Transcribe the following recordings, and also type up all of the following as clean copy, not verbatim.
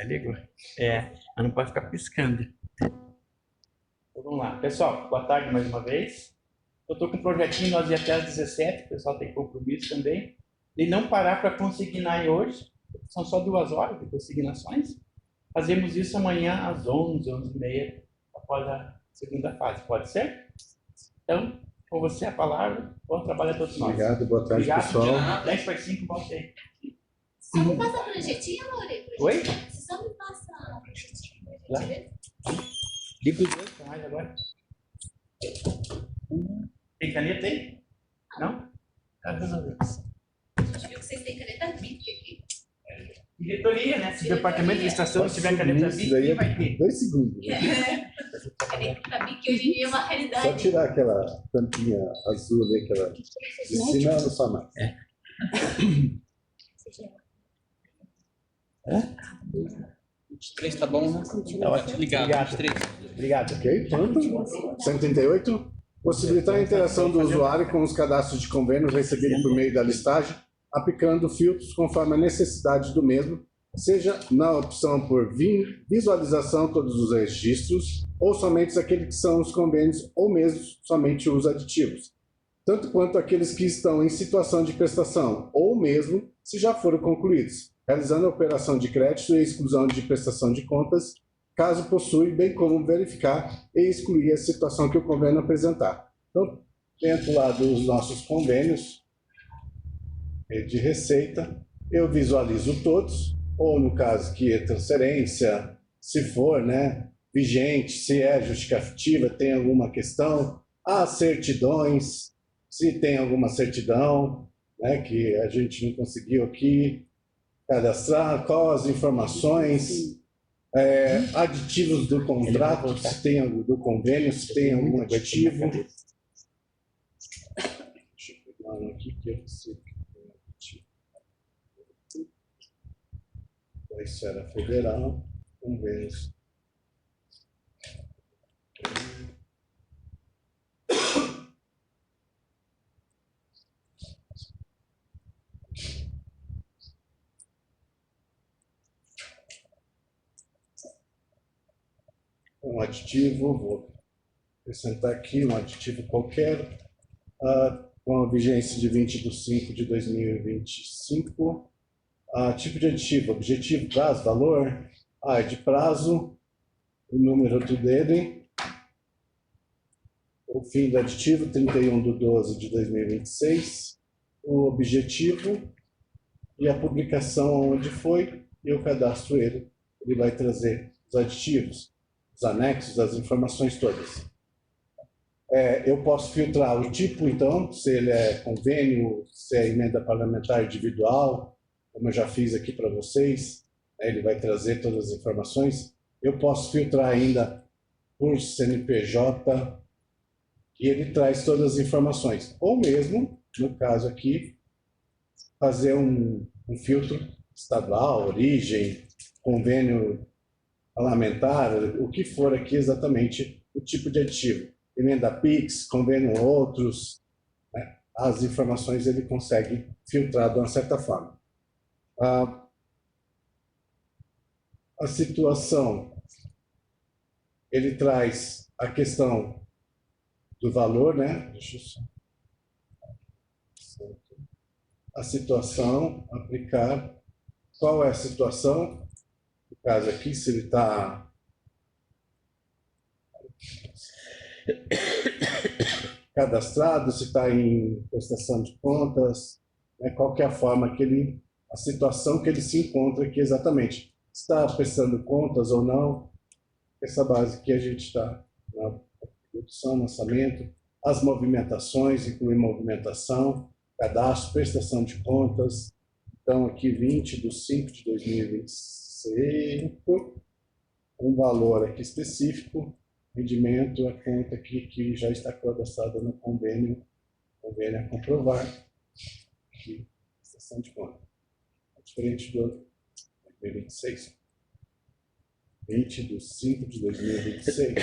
Ligou. Mas não pode ficar piscando. Então, vamos lá. Pessoal, boa tarde mais uma vez. Eu estou com um projetinho, nós ia até às 17, o pessoal tem compromisso também. E não parar para consignar hoje, são só 2 horas de consignações. Fazemos isso amanhã às 11, 11h30, após a segunda fase. Pode ser? Então, com você a palavra. Bom trabalho a todos nós. Obrigado, boa tarde, pessoal. 10 para 5, voltei. Só me passa a projetinha, Lore? Oi? Você só me passa a projetinha pra gente ver? Liga os dois canais agora. Tem caneta aí? Não? Tá resolvido. Acho que vocês têm caneta BIC aqui. Diretoria, né? Se o departamento de administração não tiver caneta BIC, quem vai ter? 2 segundos. Né? Caneta BIC hoje em dia é uma realidade. Só tirar aquela tampinha azul ali, aquela de cima, não só mais. 23 tá bom, né? Tá ótimo. Obrigado. Obrigado. Ok, pronto. 138. Possibilitar a interação do usuário com os cadastros de convênios recebidos por meio da listagem, aplicando filtros conforme a necessidade do mesmo, seja na opção por visualização todos os registros, ou somente aqueles que são os convênios, ou mesmo somente os aditivos, tanto quanto aqueles que estão em situação de prestação, ou mesmo se já foram concluídos, realizando a operação de crédito e exclusão de prestação de contas, caso possui, bem como verificar e excluir a situação que o convênio apresentar. Então, dentro lá dos nossos convênios de receita, eu visualizo todos, ou no caso que é transferência, se for, né, vigente, se é justificativa, tem alguma questão, as certidões, se tem alguma certidão, né, que a gente não conseguiu aqui cadastrar, quais as informações, aditivos do contrato, se tem algum do convênio, se tem algum aditivo. Deixa eu pegar um aqui que eu sei que tem aditivo. Da esfera federal, convênios. Um aditivo, vou acrescentar aqui um aditivo qualquer, com a vigência de 20/5/2025. Tipo de aditivo, objetivo, prazo, valor, é de prazo, o número do dele, o fim do aditivo, 31/12/2026, o objetivo e a publicação onde foi, e eu cadastro ele vai trazer os aditivos, os anexos, as informações todas. Eu posso filtrar o tipo, então, se ele é convênio, se é emenda parlamentar individual, como eu já fiz aqui para vocês, ele vai trazer todas as informações. Eu posso filtrar ainda por CNPJ, e ele traz todas as informações. Ou mesmo, no caso aqui, fazer um filtro estadual, origem, convênio parlamentar, o que for aqui exatamente o tipo de aditivo. Emenda PIX, convênio outros, né? As informações ele consegue filtrar de uma certa forma. A situação, ele traz a questão do valor, né? Deixa eu só... A situação, aplicar. Qual é a situação? No caso aqui, se ele está cadastrado, se está em prestação de contas, né? Qual que é a forma que ele, a situação que ele se encontra aqui exatamente. Está prestando contas ou não? Essa base que a gente está na produção, lançamento, as movimentações, inclui movimentação, cadastro, prestação de contas. Então, aqui 20/5/2025, um valor aqui específico, rendimento, a conta aqui que já está cadastrada no convênio a comprovar, aqui, prestação de conta. É diferente do 2026. 20/5/2026.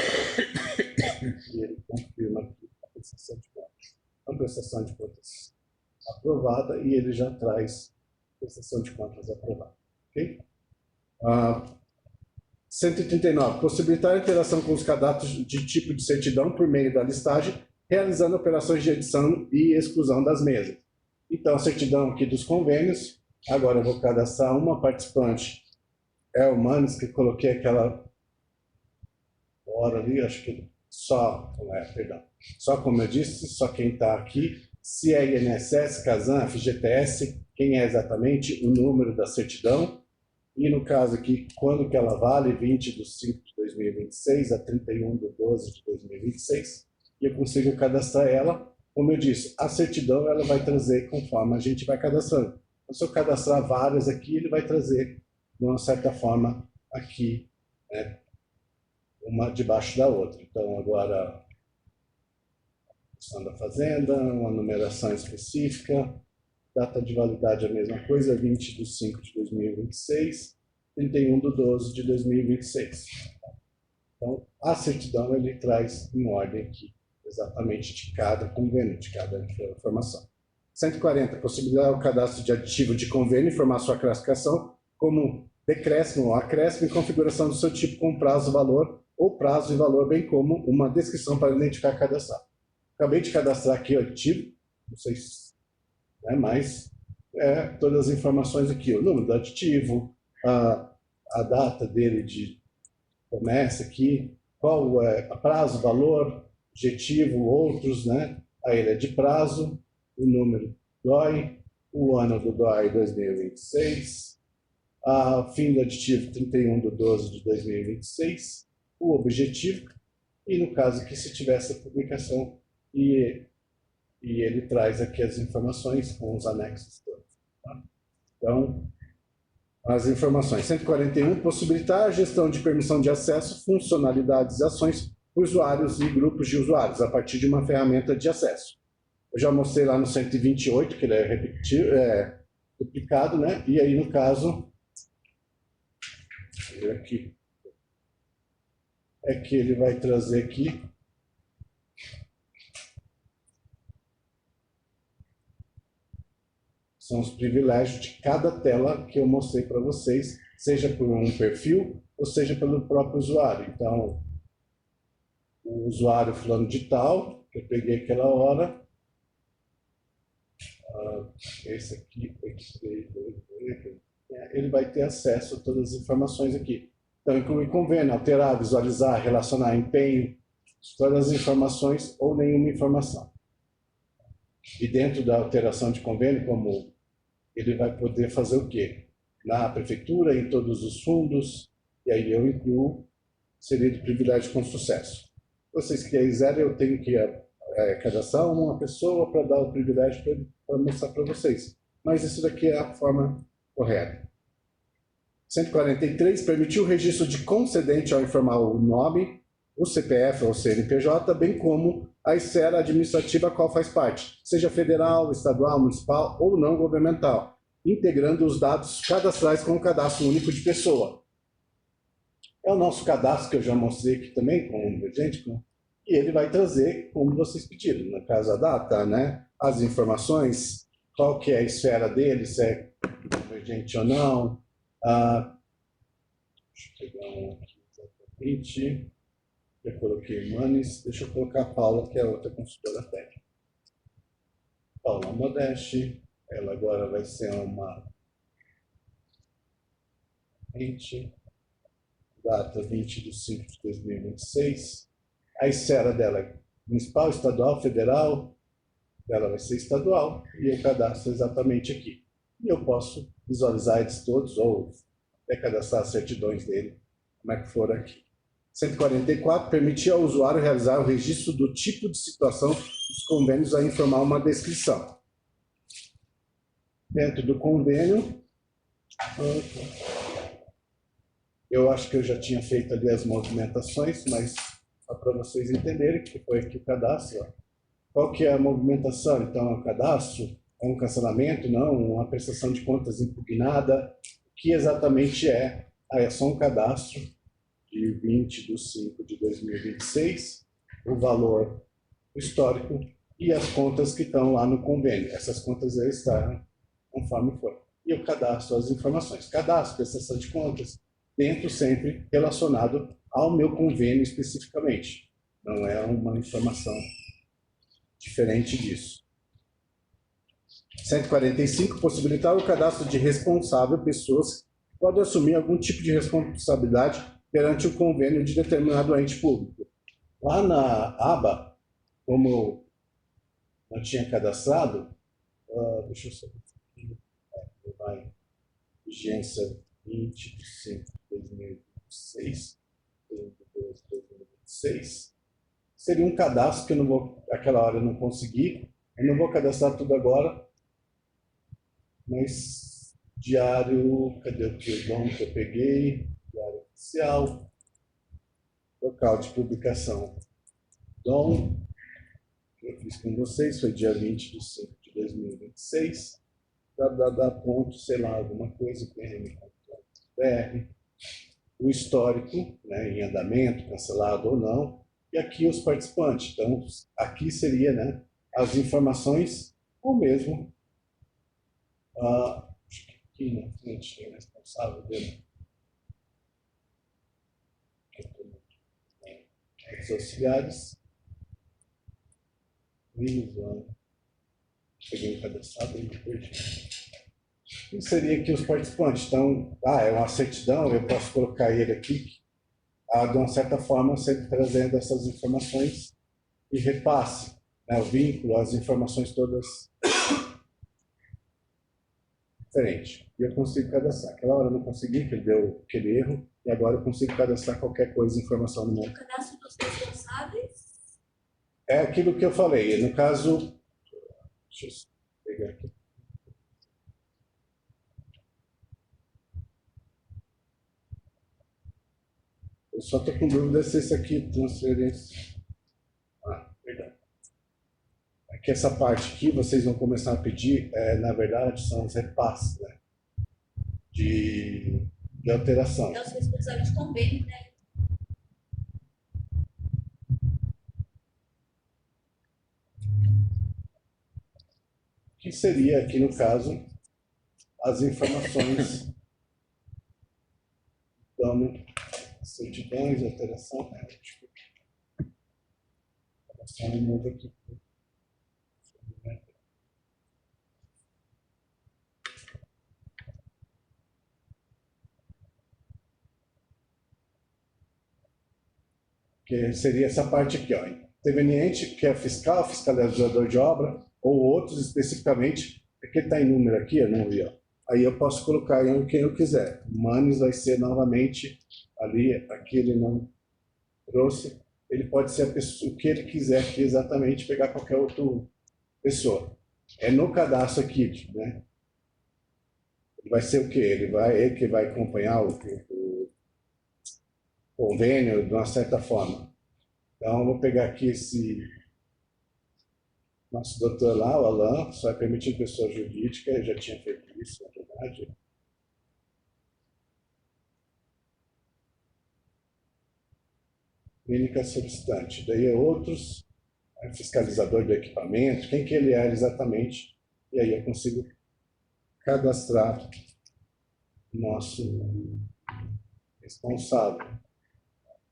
E ele confirma aqui a prestação de contas. A prestação de contas aprovada e ele já traz prestação de contas aprovada. Okay? 139. Possibilitar a interação com os cadastros de tipo de certidão por meio da listagem, realizando operações de edição e exclusão das mesas. Então, a certidão aqui dos convênios. Agora eu vou cadastrar uma participante. É o Manes, que coloquei aquela hora ali, acho que só, perdão, só como eu disse, só quem está aqui. Se é INSS, CASAN, FGTS, quem é exatamente, o número da certidão. E no caso aqui, quando que ela vale? 20/5/2026 a 31/12/2026. E eu consigo cadastrar ela. Como eu disse, a certidão ela vai trazer conforme a gente vai cadastrando. Então, se eu cadastrar várias aqui, ele vai trazer, de uma certa forma, aqui, né, uma debaixo da outra. Então, agora, a questão da fazenda, uma numeração específica, data de validade a mesma coisa, 20/5/2026, 31/12/2026. Então, a certidão ele traz em ordem aqui, exatamente de cada convênio, de cada informação. 140. Possibilitar o cadastro de aditivo de convênio e informar sua classificação como decréscimo ou acréscimo e configuração do seu tipo com prazo, valor ou prazo e valor, bem como uma descrição para identificar e cadastrar. Acabei de cadastrar aqui o aditivo, não sei se, né, mas todas as informações aqui, o número do aditivo, a data dele de comércio aqui, qual é o prazo, valor, objetivo, outros, né? Aí ele é de prazo, o número DOI, o ano do DOI 2026, fim do aditivo 31/12/2026, o objetivo, e no caso aqui se tiver essa publicação, e ele traz aqui as informações com os anexos todos. Tá? Então, as informações. 141. Possibilitar a gestão de permissão de acesso, funcionalidades e ações por usuários e grupos de usuários, a partir de uma ferramenta de acesso. Eu já mostrei lá no 128, que ele é duplicado, né? E aí, no caso, aqui, é que ele vai trazer aqui são os privilégios de cada tela que eu mostrei para vocês, seja por um perfil ou seja pelo próprio usuário. Então, o usuário fulano de tal, que eu peguei aquela hora, esse aqui, ele vai ter acesso a todas as informações aqui. Então, inclui convênio, alterar, visualizar, relacionar, empenho, todas as informações ou nenhuma informação. E dentro da alteração de convênio, como ele vai poder fazer o quê? Na prefeitura, em todos os fundos, e aí eu incluo, seria de privilégio com sucesso. Se vocês quiserem, eu tenho que cadastrar uma pessoa para dar o privilégio para mostrar para vocês. Mas isso daqui é a forma correta. 143. Permitiu o registro de concedente ao informar o nome, o CPF ou CNPJ, bem como a esfera administrativa a qual faz parte, seja federal, estadual, municipal ou não governamental, integrando os dados cadastrais com o cadastro único de pessoa. É o nosso cadastro que eu já mostrei aqui também, e ele vai trazer como vocês pediram, no caso a data, né? As informações, qual que é a esfera dele, se é convergente ou não. Deixa eu pegar um aqui exatamente. Eu coloquei Manes, deixa eu colocar a Paula, que é a outra consultora técnica. Paula Modeste, ela agora vai ser uma data 20/5/2026. A esfera dela é municipal, estadual, federal, ela vai ser estadual, e eu cadastro exatamente aqui. E eu posso visualizar eles todos, ou até cadastrar as certidões dele, como é que for aqui. 144. Permitir ao usuário realizar o registro do tipo de situação dos convênios a informar uma descrição. Dentro do convênio, eu acho que eu já tinha feito ali as movimentações, mas só para vocês entenderem que foi aqui o cadastro. Qual que é a movimentação? Então, é um cadastro, é um cancelamento, não, uma prestação de contas impugnada. O que exatamente é? É só um cadastro de 20/5/2026, o valor histórico e as contas que estão lá no convênio. Essas contas já estão conforme for. e eu cadastro as informações. Cadastro, prestação de contas, dentro sempre relacionado ao meu convênio especificamente. Não é uma informação diferente disso. 145, possibilitar o cadastro de responsável, pessoas que podem assumir algum tipo de responsabilidade perante o convênio de determinado ente público. Lá na aba, como eu tinha cadastrado, deixa eu saber aqui, vai, vigência 20 de 5 de 2026, 2026, seria um cadastro que eu não vou, aquela hora eu não consegui, eu não vou cadastrar tudo agora, mas diário, cadê o que eu peguei? Diário oficial, local de publicação DOM, que eu fiz com vocês, foi dia 20 de 5 de 2026, ponto, sei lá, alguma coisa, pm.br, o histórico, né, em andamento, cancelado ou não, e aqui os participantes. Então, aqui seria, né, as informações, ou mesmo, acho que aqui na frente tem o responsável dele, os auxiliares, peguei um cadastrado e me perdi. E seria aqui os participantes. Então, é uma certidão, eu posso colocar ele aqui, de uma certa forma, sempre trazendo essas informações e repasse, né, o vínculo, as informações todas diferentes. E eu consigo cadastrar. Aquela hora eu não consegui, que ele deu aquele erro, e agora eu consigo cadastrar qualquer coisa, informação no meu. O cadastro dos responsáveis? É aquilo que eu falei. No caso, deixa eu pegar aqui. Eu só estou com dúvida se esse aqui é transferência. Perdão. É que essa parte aqui vocês vão começar a pedir, na verdade, são os repasses, né? De alteração. É os responsáveis de convênio, né? Que seria aqui, no caso, as informações. Então, certidões, alteração. Alteração muda aqui. Que seria essa parte aqui, ó. Interveniente, que é fiscal, fiscalizador de obra, ou outros especificamente, porque está em número aqui, eu não vi, ó. Aí eu posso colocar em quem eu quiser. Manes vai ser novamente ali, aqui ele não trouxe, ele pode ser a pessoa, o que ele quiser aqui exatamente, pegar qualquer outra pessoa. É no cadastro aqui, né? Ele vai ser o quê? Ele que vai acompanhar o convênio de uma certa forma. Então, eu vou pegar aqui esse nosso doutor lá, o Alain, só é permitido pessoa jurídica, eu já tinha feito isso, na verdade. Clínica solicitante. Daí outros, fiscalizador do equipamento, quem que ele é exatamente, e aí eu consigo cadastrar o nosso responsável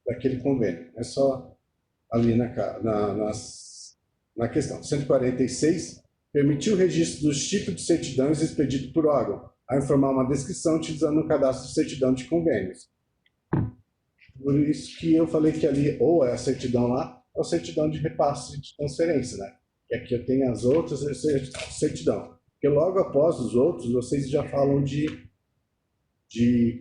daquele convênio. É só ali na questão. 146, permitir o registro dos tipos de certidões expedidos por órgão, a informar uma descrição utilizando o cadastro de certidão de convênios. Por isso que eu falei que ali, ou é a certidão lá, ou a certidão de repasse de transferência, né? E aqui eu tenho as outras certidão. Porque logo após os outros, vocês já falam de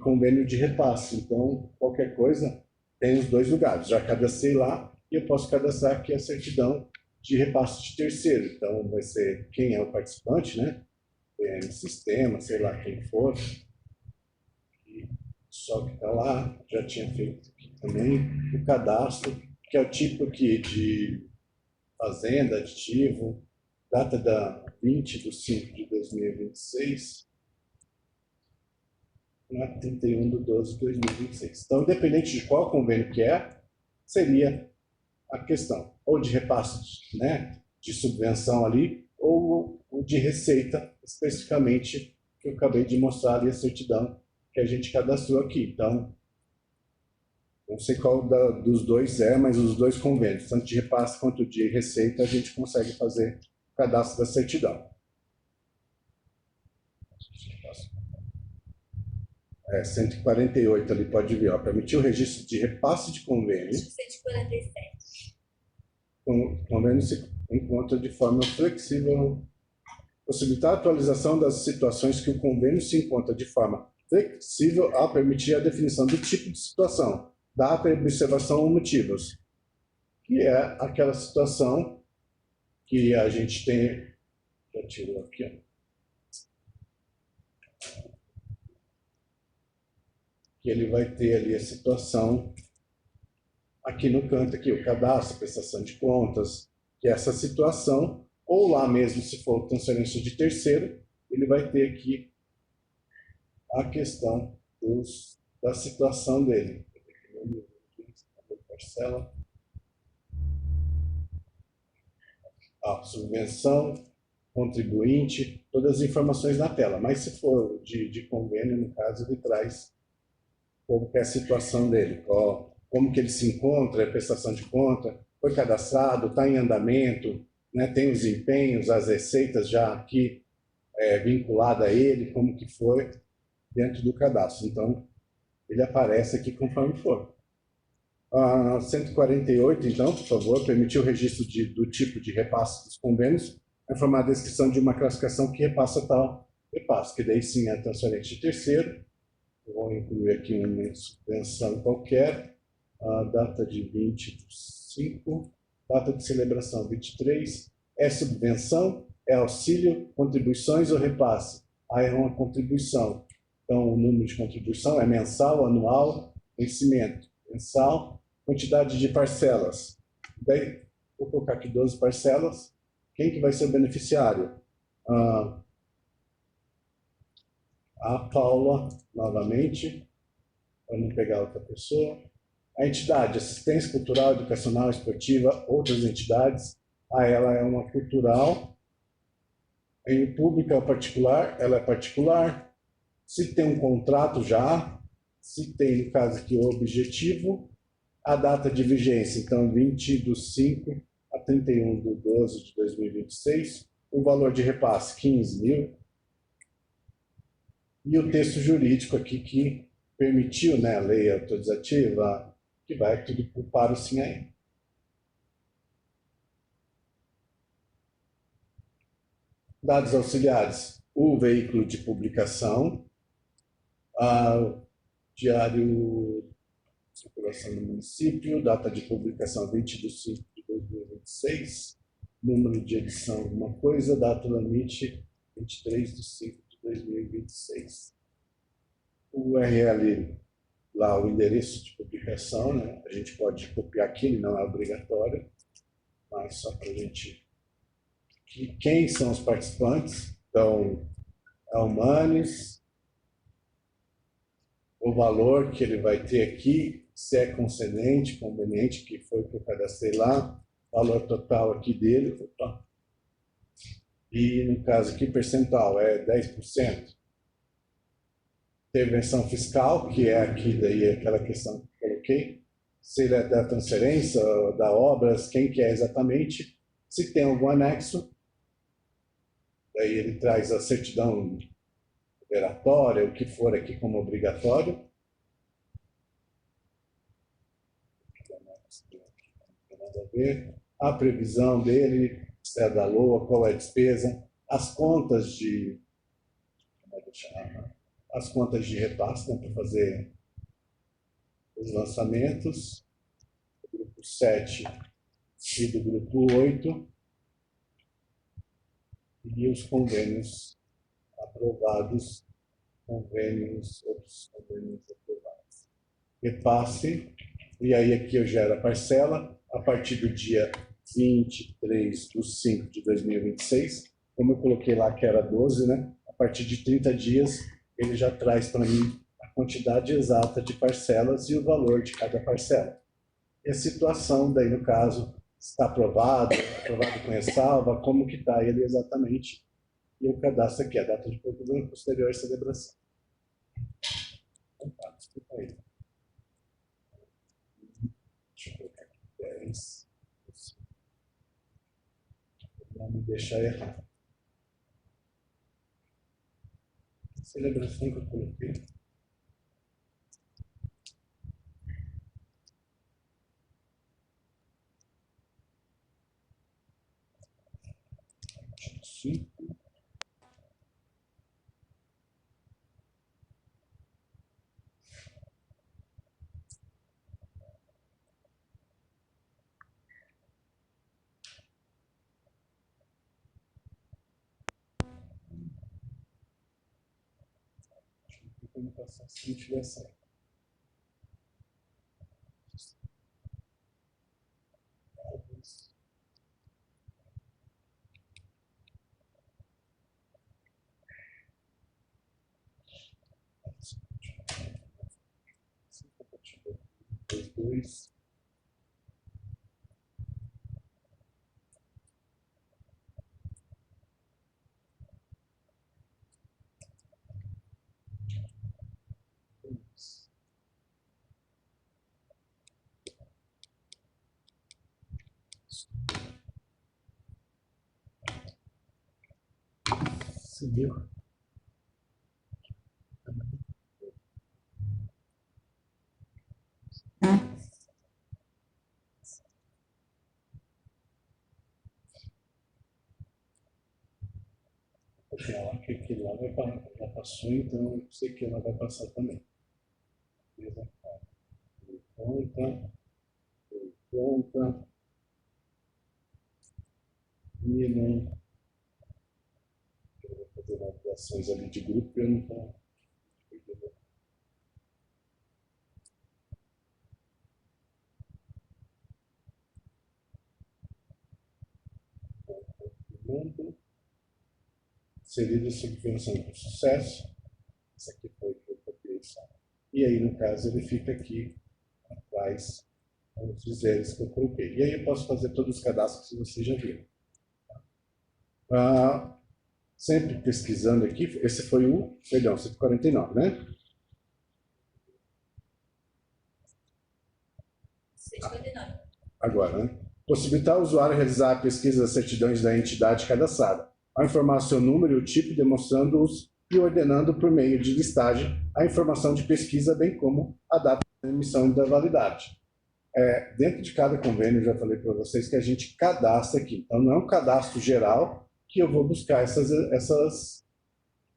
convênio de repasse. Então, qualquer coisa, tem os dois lugares. Já cadastrei lá e eu posso cadastrar aqui a certidão de repasse de terceiro. Então, vai ser quem é o participante, né? Sistema, sei lá quem for. E só que está lá, já tinha feito aqui também. O cadastro, que é o tipo aqui de fazenda, aditivo, data da 20 de 5 de 2026. 31 de 12 de 2026. Então, independente de qual convênio que é, seria a questão ou de repasse, né, de subvenção ali, ou de receita, especificamente, que que eu acabei de mostrar ali a certidão que a gente cadastrou aqui. Então, não sei qual dos dois é, mas os dois convênios, tanto de repasse quanto de receita, a gente consegue fazer o cadastro da certidão. 148 ali, pode ver, ó, permitir o registro de repasse de convênio. 147. O convênio se encontra de forma flexível, possibilitar a atualização das situações que o convênio se encontra de forma flexível a permitir a definição do tipo de situação, data, observação ou motivos, que é aquela situação que a gente tem, já tirou aqui, ó. Que ele vai ter ali a situação aqui no canto, aqui, o cadastro, prestação de contas, que é essa situação, ou lá mesmo, se for transferência de terceiro, ele vai ter aqui a questão da situação dele. Parcela. Subvenção, contribuinte, todas as informações na tela. Mas se for de convênio, no caso, ele traz como que é a situação dele, como que ele se encontra, a prestação de conta, foi cadastrado, está em andamento, né, tem os empenhos, as receitas já aqui vinculada a ele, como que foi dentro do cadastro. Então, ele aparece aqui conforme for. 148, então, por favor, permitir o registro do tipo de repasse dos convênios, informar a descrição de uma classificação que repassa tal repasse, que daí sim é transferente de terceiro. Vou incluir aqui uma subvenção qualquer, a data de 25, data de celebração 23, é subvenção, é auxílio, contribuições ou repasse. Aí é uma contribuição. Então, o número de contribuição é mensal, anual, vencimento mensal, quantidade de parcelas. Daí, vou colocar aqui 12 parcelas. Quem que vai ser o beneficiário? A Paula, novamente, para não pegar outra pessoa. A entidade, assistência cultural, educacional, esportiva, outras entidades. Ela é uma cultural. Em pública ou particular, ela é particular. Se tem um contrato já, se tem, no caso aqui, o objetivo, a data de vigência, então 20/5 a 31/12 de 2026, o valor de repasse 15 mil, e o texto jurídico aqui que permitiu, né, a lei autorizativa, que vai tudo para o sim aí. Dados auxiliares, o veículo de publicação, diário de circulação do município, data de publicação 20/5 de 2026, número de edição alguma coisa, data limite 23/5 de 2026. O URL, lá o endereço de publicação, né? A gente pode copiar aqui, ele não é obrigatório, mas só para a gente... Quem são os participantes? Então, é o Manes, o valor que ele vai ter aqui, se é concedente, conveniente, que foi o que eu cadastrei lá, valor total aqui dele, opa. E no caso aqui, percentual, é 10%. Intervenção fiscal, que é aqui daí aquela questão que eu coloquei, se ele é da transferência, da obras, quem que é exatamente, se tem algum anexo, daí ele traz a certidão operatória, o que for aqui como obrigatório. Não tem nada a ver. A previsão dele, se é da LOA, qual é a despesa, as contas de... as contas de repasse, né, para fazer os lançamentos, do grupo 7 e do grupo 8, e os convênios aprovados, outros convênios aprovados. Repasse, e aí aqui eu gero a parcela, a partir do dia 23/5 de 2026, como eu coloquei lá que era 12, né? A partir de 30 dias, ele já traz para mim a quantidade exata de parcelas e o valor de cada parcela. E a situação, daí no caso, está aprovado com ressalva, como que está ele exatamente e eu cadastro aqui a data de conclusão e posterior celebração. Então tá, desculpa aí. Deixa eu colocar aqui 10. Não me deixar errar. Celebração que eu coloquei. Sim. Vou passar se não tiver certo. Dois. Seguiu. Porque ela que aquilo lá vai passar, já passou, então eu sei que ela vai passar também. Pronta, pronta. E não. Eu vou fazer adaptações ali de grupo e eu não estou. Inserido sob versão com sucesso. Essa aqui foi o que eu copiei só. E aí, no caso, ele fica aqui atrás os dizeres que eu coloquei. E aí eu posso fazer todos os cadastros que você já viu. Sempre pesquisando aqui, esse foi o, perdão, 149, né? 159. Agora, né? Possibilitar ao usuário realizar a pesquisa das certidões da entidade cadastrada, ao informar seu número e o tipo, demonstrando-os e ordenando por meio de listagem a informação de pesquisa, bem como a data da emissão e da validade. Dentro de cada convênio, eu já falei para vocês que a gente cadastra aqui. Então, não é um cadastro geral que eu vou buscar essa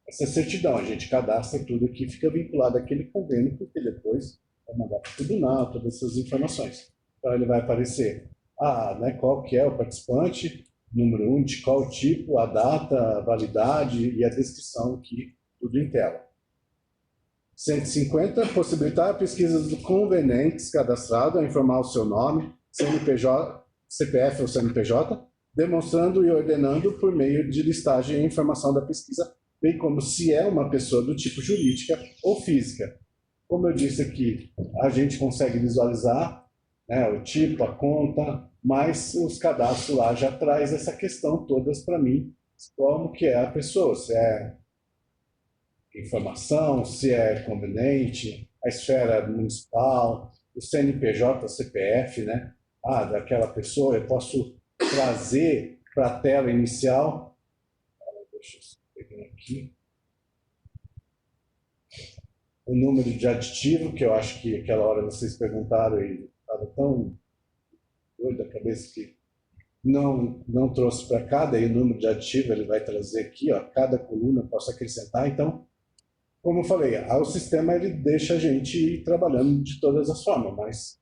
certidão. A gente cadastra tudo aqui, fica vinculado àquele convênio, porque depois vai mandar para o tribunal todas essas informações. Então, ele vai aparecer né, qual que é o participante, número 1, de qual tipo, a data, a validade e a descrição aqui, tudo em tela. 150, possibilitar pesquisas do convenientes cadastrado a informar o seu nome, CNPJ, CPF ou CNPJ, demonstrando e ordenando por meio de listagem a informação da pesquisa, bem como se é uma pessoa do tipo jurídica ou física. Como eu disse aqui, a gente consegue visualizar, né, o tipo, a conta, mas os cadastros lá já traz essa questão todas para mim, como que é a pessoa, se é informação, se é conveniente, a esfera municipal, o CNPJ, CPF, né? Daquela pessoa, eu posso trazer para a tela inicial. Deixa eu pegar aqui. O número de aditivo, que eu acho que aquela hora vocês perguntaram e estava tão doido da cabeça que não trouxe para cá, daí o número de aditivo ele vai trazer aqui, ó, cada coluna eu posso acrescentar, então como eu falei, o sistema ele deixa a gente ir trabalhando de todas as formas, mas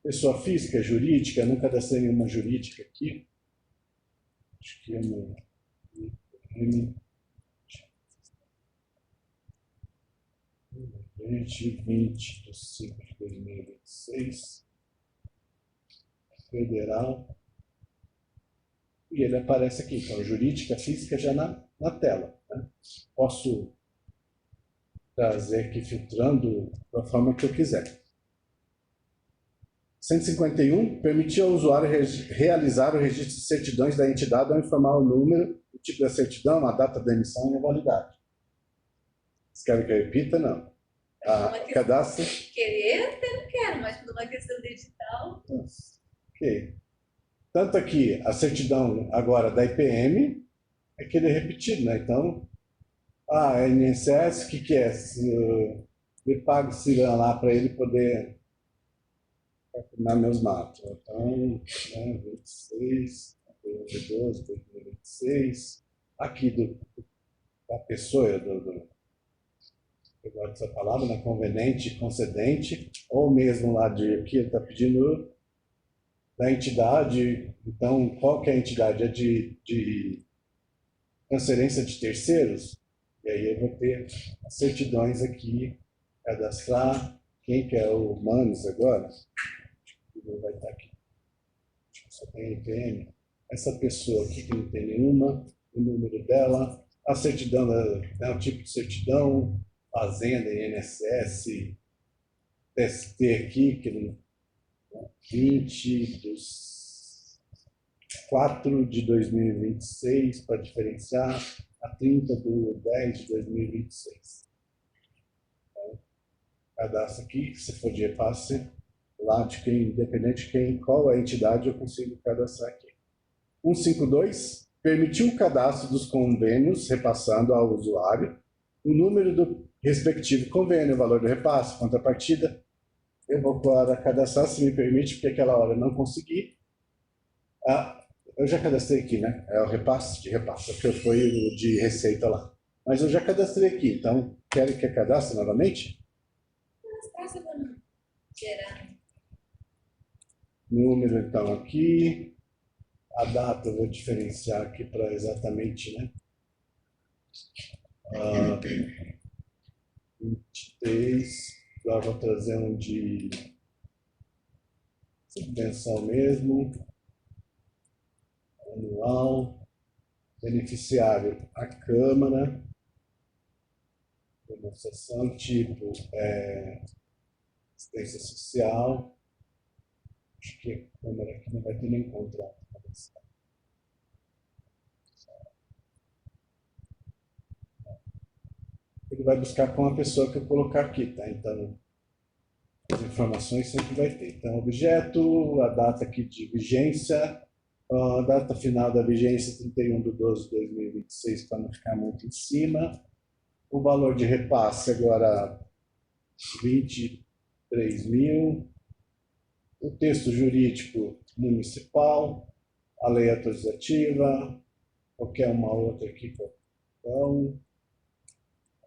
pessoa física, jurídica, eu nunca cadastrei nenhuma jurídica aqui. Acho que é no 20 de 5 de 2026, federal, e ele aparece aqui, então jurídica, física já na tela. Né? Posso trazer aqui filtrando da forma que eu quiser. 151, permitir ao usuário realizar o registro de certidões da entidade ao informar o número, o tipo da certidão, a data da emissão e a validade. Vocês querem que eu repita? Não. Cadastro. Querer, até não quero, mas por uma questão digital. Ok. Tanto aqui, a certidão agora da IPM, é que ele é repetido, né? Então, a INSS, o que é? Eu pago o Ciran lá para ele poder calcular meus matos. Então, né, 26, 12, 2026. Aqui da pessoa, eu gosto dessa palavra, né? Conveniente, concedente, ou mesmo lá de aqui ele está pedindo da entidade. Então, qual que é a entidade? É de transferência de terceiros? E aí eu vou ter as certidões aqui, cadastrar. Quem que é o Manos agora? Vai estar aqui. Só tem IPM. Essa pessoa aqui que não tem nenhuma, o número dela, a certidão, o tipo de certidão, Fazenda, INSS, TST aqui, que não 20 dos 4 de 2026, para diferenciar, a 30 do 10 de 2026. Então, cadastro aqui, se for de repasse, lá de quem, independente de quem, qual a entidade, eu consigo cadastrar aqui. 152, permitiu o cadastro dos convênios, repassando ao usuário o número do respectivo convênio, o valor do repasse, contrapartida. Eu vou para cadastrar, se me permite, porque aquela hora eu não consegui. Eu já cadastrei aqui, né? É o repasse de repasse, porque foi o de receita lá. Mas eu já cadastrei aqui, então, querem que eu cadastre novamente? Cadastrar, você vai gerar. Número, então, aqui. A data eu vou diferenciar aqui para exatamente, né? 23. Agora vou trazer um de subvenção mesmo. Anual. Beneficiário, a Câmara. Demonstração, tipo, assistência social. Acho que a Câmara aqui não vai ter nem contrato. Ele vai buscar com a pessoa que eu colocar aqui, tá? Então, as informações sempre vai ter. Então, objeto, a data aqui de vigência, a data final da vigência 31/12/2026, para não ficar muito em cima. O valor de repasse agora 23 mil. O texto jurídico municipal, a lei autorizativa, qualquer uma outra aqui. Então,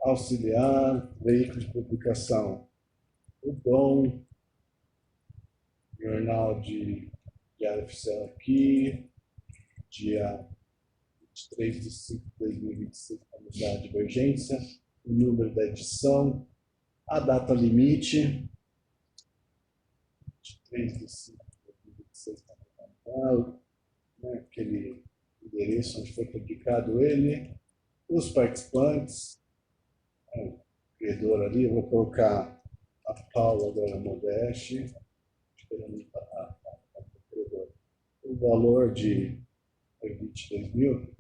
auxiliar, veículo de publicação, o DOM, jornal de diário oficial aqui, dia 23/5/2026, para mudar a divergência, o número da edição, a data limite, 23/5/2026, para mudar, né, aquele endereço onde foi publicado ele, os participantes, o credor ali, eu vou colocar a Paula agora Modeste, esperando o valor de 22 mil,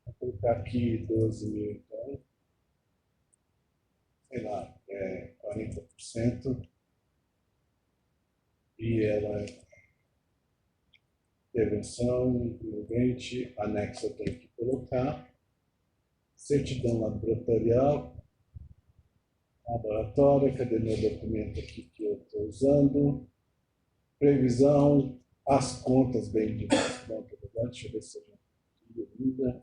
vou colocar aqui 12 mil, então, sei lá, 40%, e ela é intervenção, envolvente, anexo eu tenho que colocar, certidão laboratorial, laboratório, cadê meu documento aqui que eu estou usando? Previsão, as contas bem de conta, deixa eu ver se eu já ainda.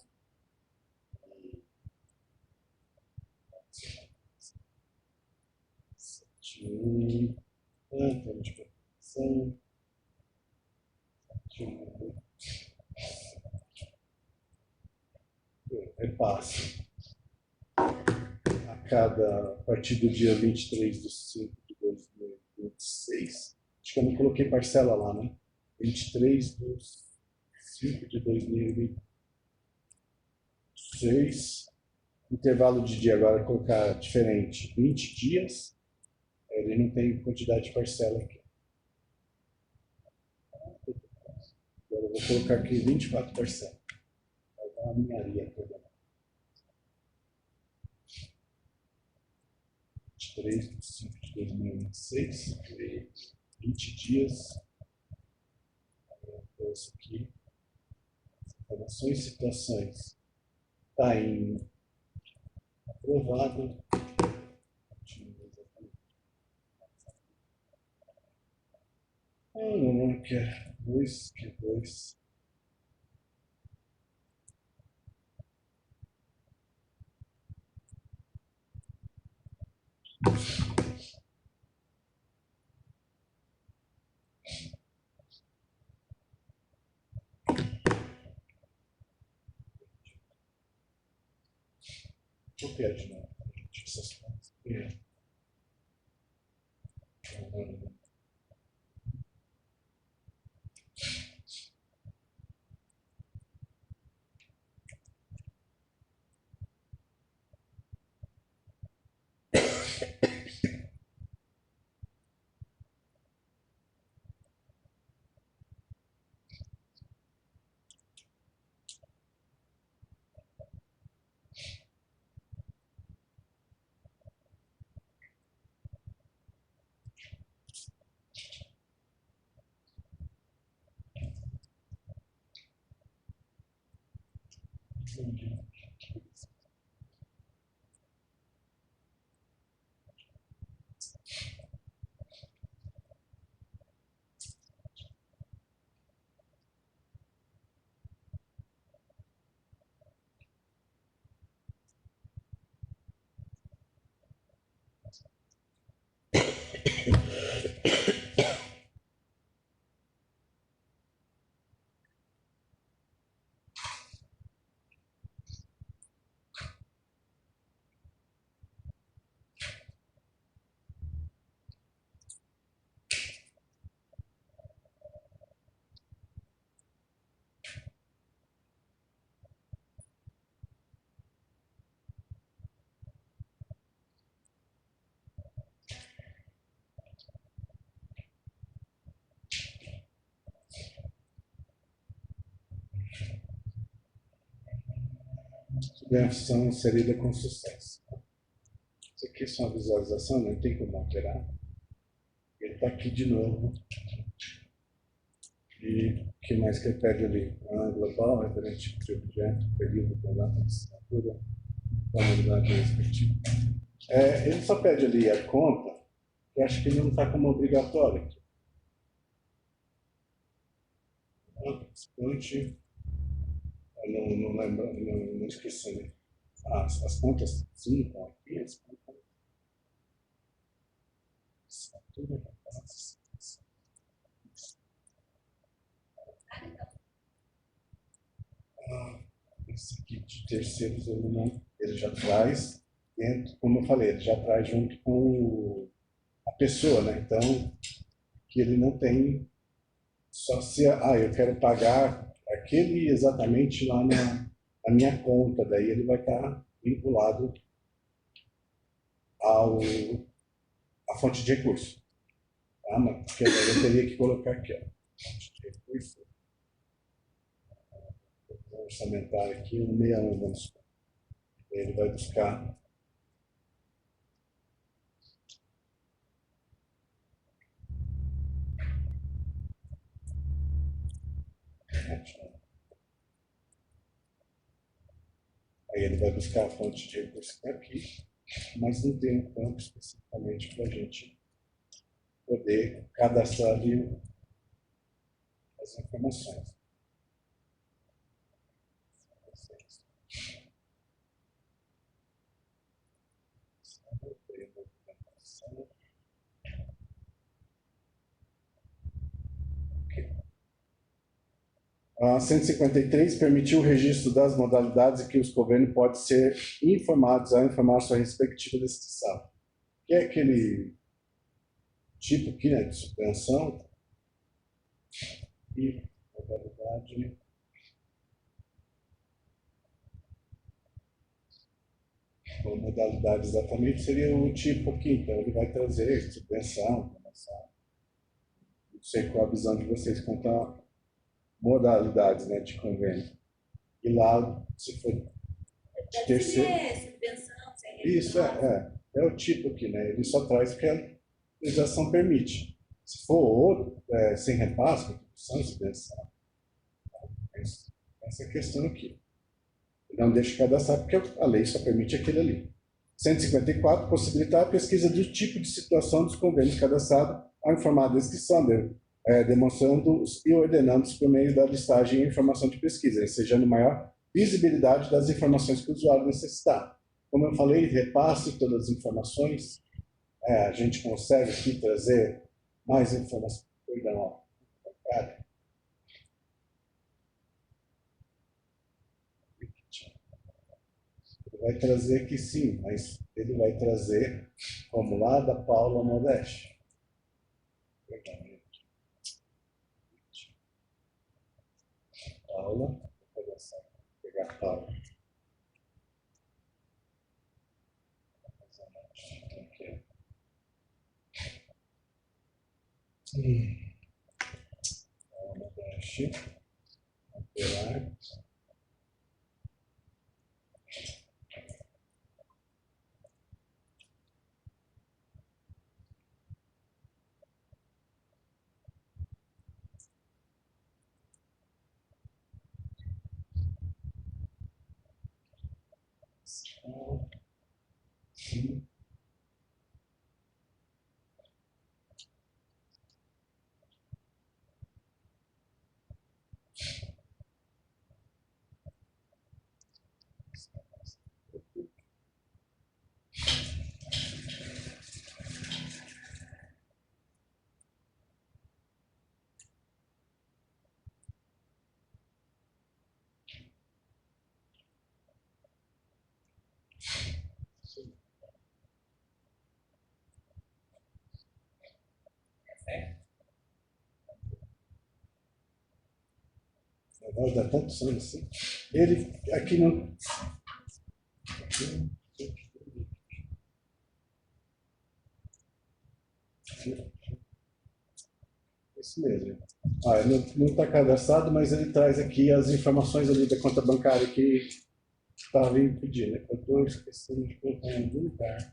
Plano de preparação. Repasse. A partir do dia 23/5/2026. Acho que eu não coloquei parcela lá, né? 23/5/2026. Intervalo de dia agora, colocar diferente. 20 dias. Ele não tem quantidade de parcela aqui. Agora eu vou colocar aqui 24%. Vai dar uma ninharia toda. 23 de 5 de 2026, 20 dias. Então, isso aqui, informações e situações. Está em aprovado. Não quer 2, que 2. Copiar de novo. Essas coisas. Subvenção inserida com sucesso. Isso aqui é só uma visualização, não tem como alterar. Ele está aqui de novo. E o que mais que ele pede ali? Global, referente de objeto, período, data de assinatura, formalidade respectiva. Ele só pede ali a conta, que acho que ele não está como obrigatório. Desconte. Não lembro, não esqueci. Né? As contas, sim, estão aqui. As contas. Assinatura, esse aqui de terceiros ele já traz dentro, como eu falei, ele já traz junto com a pessoa, né? Então, que ele não tem só se eu quero pagar aquele exatamente lá na minha conta, daí ele vai estar vinculado à fonte de recurso. Tá? Mas, porque daí eu teria que colocar aqui, ó, fonte de recurso. Orçamentário aqui, 161, vamos supor. Ele vai buscar aí ele vai buscar a fonte de recurso aqui, mas não tem um campo especificamente para a gente poder cadastrar ali as informações. A 153 permitiu o registro das modalidades em que os convênios podem ser informados a informar sua respectiva destinação. Que é aquele tipo aqui, né, de subvenção e modalidade. A modalidade exatamente seria o tipo aqui, então ele vai trazer subvenção, promoção. Não sei qual a visão de vocês quanto a modalidades, né, de convênio. E lá, se for de terceiro... subvenção, sem Isso, é o tipo aqui, né? Ele só traz o que a legislação permite. Se for outro, sem repasse, contribuição, subvenção, essa é a questão aqui. Não deixa cadastrar porque a lei só permite aquele ali. 154, possibilitar a pesquisa do tipo de situação dos convênios cadastrados ao informar a descrição, demonstrando-os e ordenando-os por meio da listagem e informação de pesquisa, ensejando maior visibilidade das informações que o usuário necessitar. Como eu falei, repasse todas as informações. A gente consegue aqui trazer mais informações. Perdão, ó. Ele vai trazer aqui sim, mas ele vai trazer como lá da Paula Modeste. Paula, vou pegar a Paula. Paula Modeste. Operar. Vai dar tanto sono assim. Ele aqui não. Isso mesmo. Não está cadastrado, mas ele traz aqui as informações ali da conta bancária que estava impedindo. Né? Eu estou esquecendo de colocar em algum lugar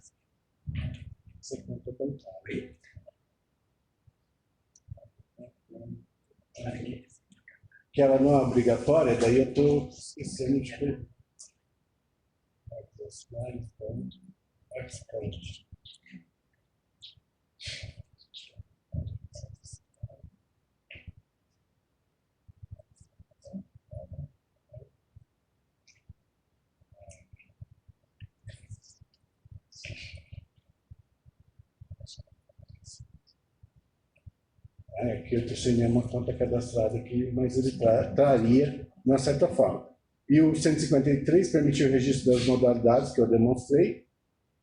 essa conta bancária. Que ela não é obrigatória, daí eu estou esquecendo de colocar. Aqui eu tenho uma conta cadastrada aqui, mas ele traria de uma certa forma. E o 153 permitiu o registro das modalidades que eu demonstrei,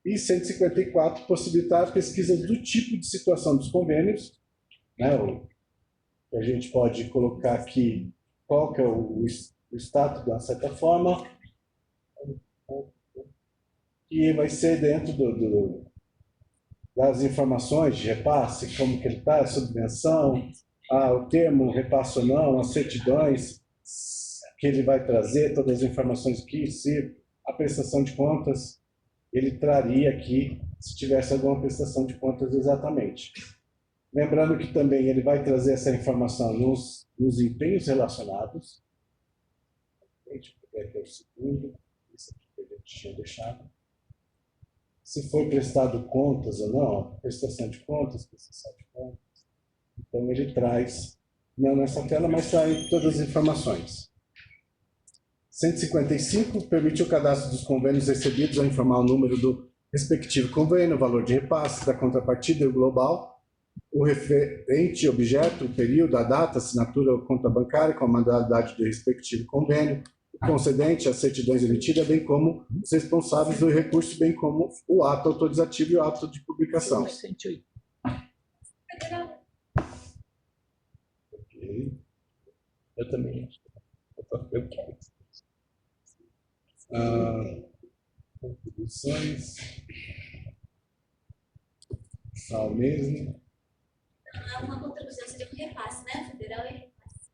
e 154 possibilitar a pesquisa do tipo de situação dos convênios, né, a gente pode colocar aqui qual que é o status de uma certa forma, e vai ser dentro das informações de repasse, como que ele está, a subvenção, o termo repasse ou não, as certidões que ele vai trazer, todas as informações aqui, se a prestação de contas, ele traria aqui, se tivesse alguma prestação de contas exatamente. Lembrando que também ele vai trazer essa informação nos empenhos relacionados. Deixa eu pegar aqui o segundo, isso aqui que a gente tinha deixado. Se foi prestado contas ou não, prestação de contas. Então ele traz, não nessa tela, mas traz todas as informações. 155 permite o cadastro dos convênios recebidos ao informar o número do respectivo convênio, o valor de repasse, da contrapartida e o global, o referente objeto, o período, a data, assinatura ou conta bancária com a modalidade do respectivo convênio, o concedente, as certidões emitidas, bem como os responsáveis do recurso, bem como o ato autorizativo e o ato de publicação. Okay. Eu também acho. Contribuições. Sal mesmo. Uma contribuição seria um repasse, né? Federal e repasse.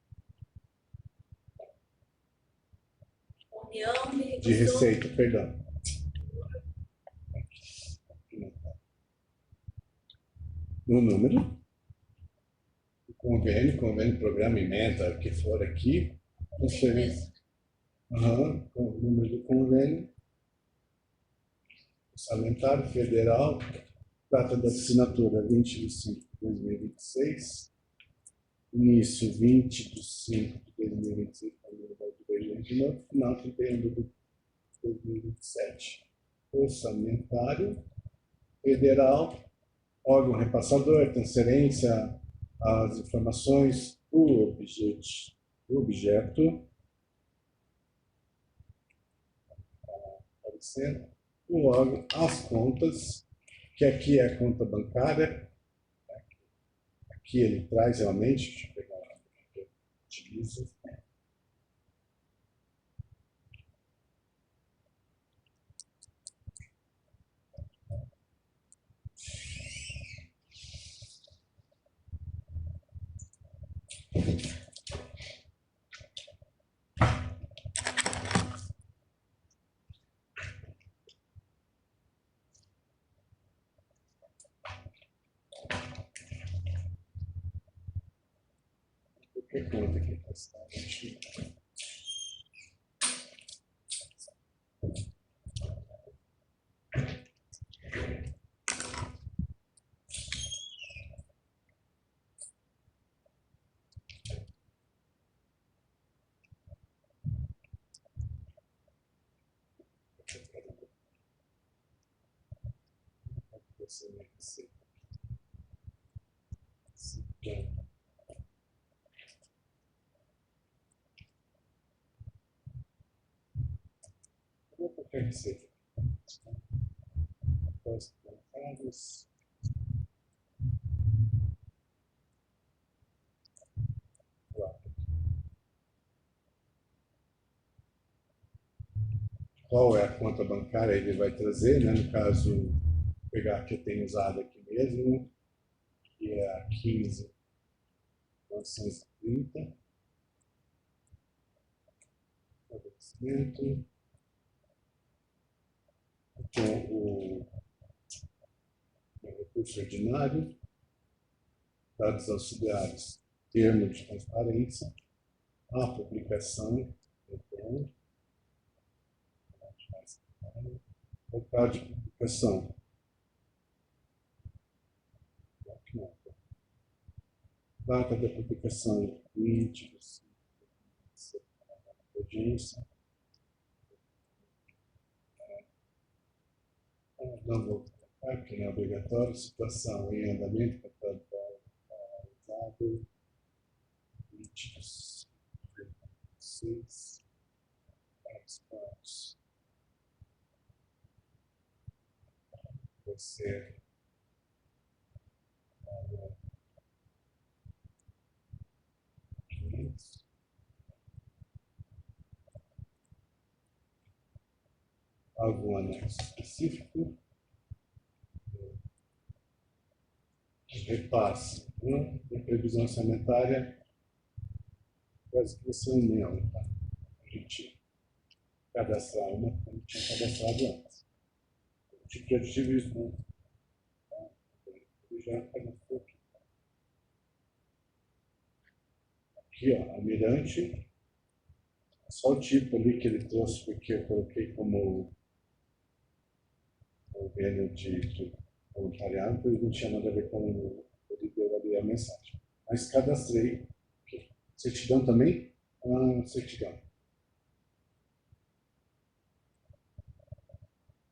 União de receita, perdão. No número, convênio, programa, emenda, o que for aqui, transferência. Com o número do convênio, orçamentário federal, data da assinatura 20 de 5 de 2026, início 20 de 5 de 2026, final 31 de 2027. Orçamentário federal, órgão repassador, transferência, as informações, o objeto, aparecendo, o órgão, as contas, que aqui é a conta bancária, aqui ele traz realmente, deixa eu pegar lá, que eu utilizo. Que conta aqui está? Qualquer receita. Pós-contratados. Qual é a conta bancária ele vai trazer, né? No caso, vou pegar a que eu tenho usado aqui mesmo, que é a 15.930. Estabelecimento. Com o recurso ordinário, dados auxiliares, termo de transparência, a publicação, então, local de publicação, data da publicação, 20, audiência, não vou colocar, porque não é obrigatório, situação em andamento, portanto, realizado, 20, 6, pontos. Vai ser algum anexo específico, repasse, de previsão orçamentária, quase que vai ser união, tá? A gente cadastrar uma como tinha cadastrado antes. O tipo de aditivismo, já cadastrou aqui. Aqui, ó, almirante, só o tipo ali que ele trouxe, porque eu coloquei como convênio de voluntariado, pois não tinha nada a ver com ele deu ali a mensagem. Mas cadastrei. Okay. Certidão também? Certidão.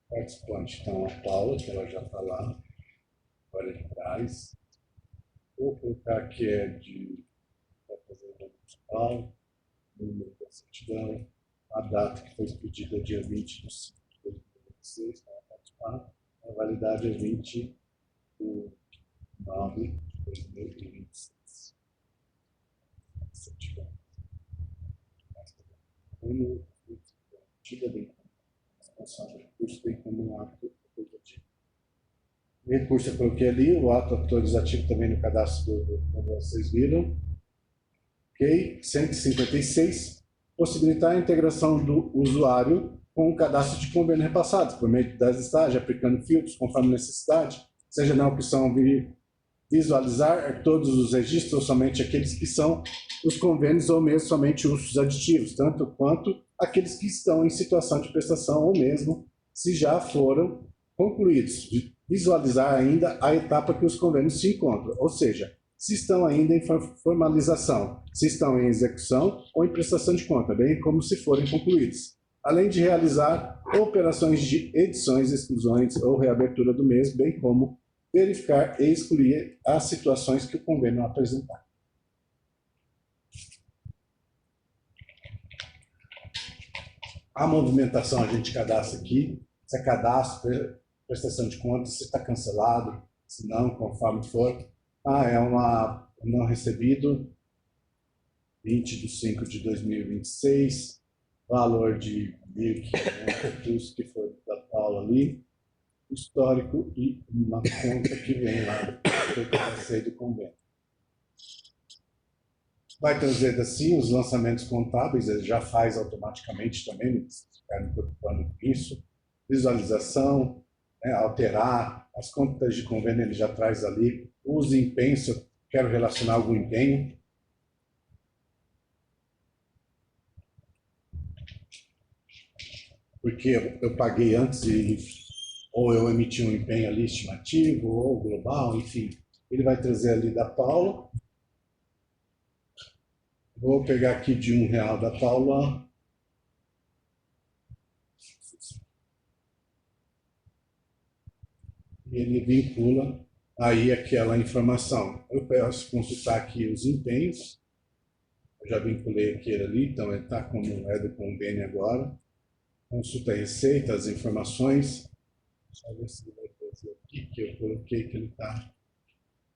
Participante, então, a Paula, que ela já está lá, agora ele traz. Vou colocar que é de Fazenda Municipal, número da certidão, a data que foi expedida é dia 20 de 5 de 2026, para participar. A validade é 20 de 9 de 2026. Certidão. Ano tida bem responsável. Recurso bem como um ato autorizativo. O recurso eu coloquei ali, o ato autorizativo também no cadastro como vocês viram. Ok? 156. possibilitar a integração do usuário com o cadastro de convênio repassados, por meio das listagens, aplicando filtros conforme necessidade, seja na opção visualizar todos os registros ou somente aqueles que são os convênios ou mesmo somente usos aditivos, tanto quanto aqueles que estão em situação de prestação ou mesmo se já foram concluídos. Visualizar ainda a etapa que os convênios se encontram, ou seja, se estão ainda em formalização, se estão em execução ou em prestação de conta, bem como se forem concluídos. Além de realizar operações de edições, exclusões ou reabertura do mesmo, bem como verificar e excluir as situações que o convênio apresentar. A movimentação a gente cadastra aqui, se é cadastro, prestação de contas, se está cancelado, se não, conforme for. É uma não recebido, 20/5/2026, valor de 1.500, que foi da Paula ali, histórico e uma conta que vem lá do parceiro do convênio. Vai trazer assim os lançamentos contábeis, ele já faz automaticamente também, não precisa ficar me preocupando com isso. Visualização, alterar as contas de convênio, ele já traz ali. Os empenhos, se eu quero relacionar algum empenho. Porque eu paguei antes ou eu emiti um empenho ali estimativo, ou global, enfim. Ele vai trazer ali da Paula. Vou pegar aqui de R$1 da Paula. E ele vincula aí aquela informação. Eu peço consultar aqui os empenhos. Eu já vinculei aquele ali, então ele está como é do convênio agora. Consulta a receita, as informações. Deixa eu ver se ele vai trazer aqui, que eu coloquei que ele está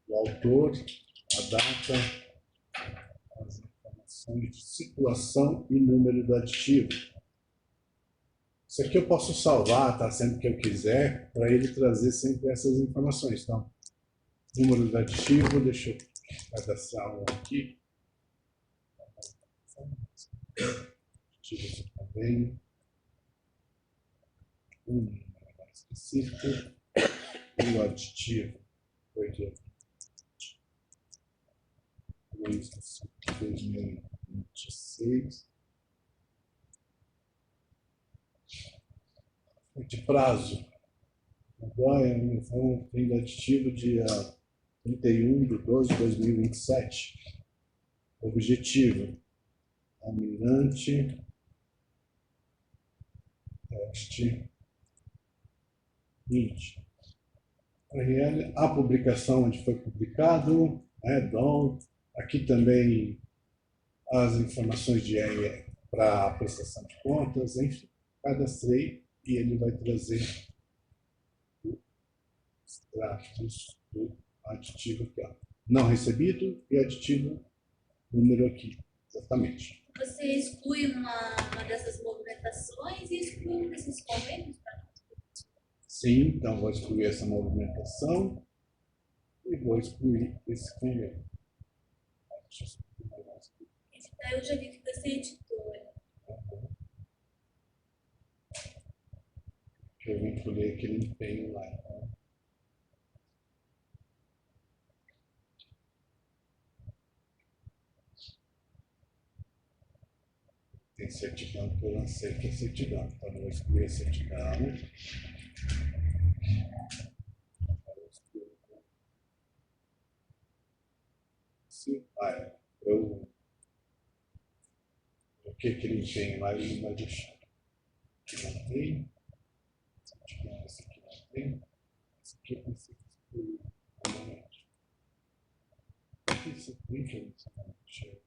o autor, a data, as informações de situação e número do aditivo. Isso aqui eu posso salvar, tá? Sempre que eu quiser, para ele trazer sempre essas informações. Então, número do aditivo, deixa eu cadastrar um aqui. Aditivo do convênio. Um número mais específico. O aditivo foi de 2026. De prazo. Agora é um fim aditivo dia 31/12/2027. Objetivo: Almirante, teste 20. A publicação onde foi publicado, DOM. Aqui também as informações para a prestação de contas, enfim. Cadastrei e ele vai trazer os extratos do aditivo aqui, ó. Não recebido e aditivo número aqui, exatamente. Você exclui uma dessas movimentações e exclui um desses convênios para nós? Sim, então vou excluir essa movimentação e vou excluir esse convênio. Esse daí eu já vi que você editou. Eu vinculei aquele empenho lá. Então. Tem certidão que eu lancei, que é certidão. Então, eu vou excluir a certidão. O que ele empenho lá, ele não vai deixar. Aqui não tem. Esse aqui não tem. Esse aqui eu consigo excluir. Esse aqui que eu não sei.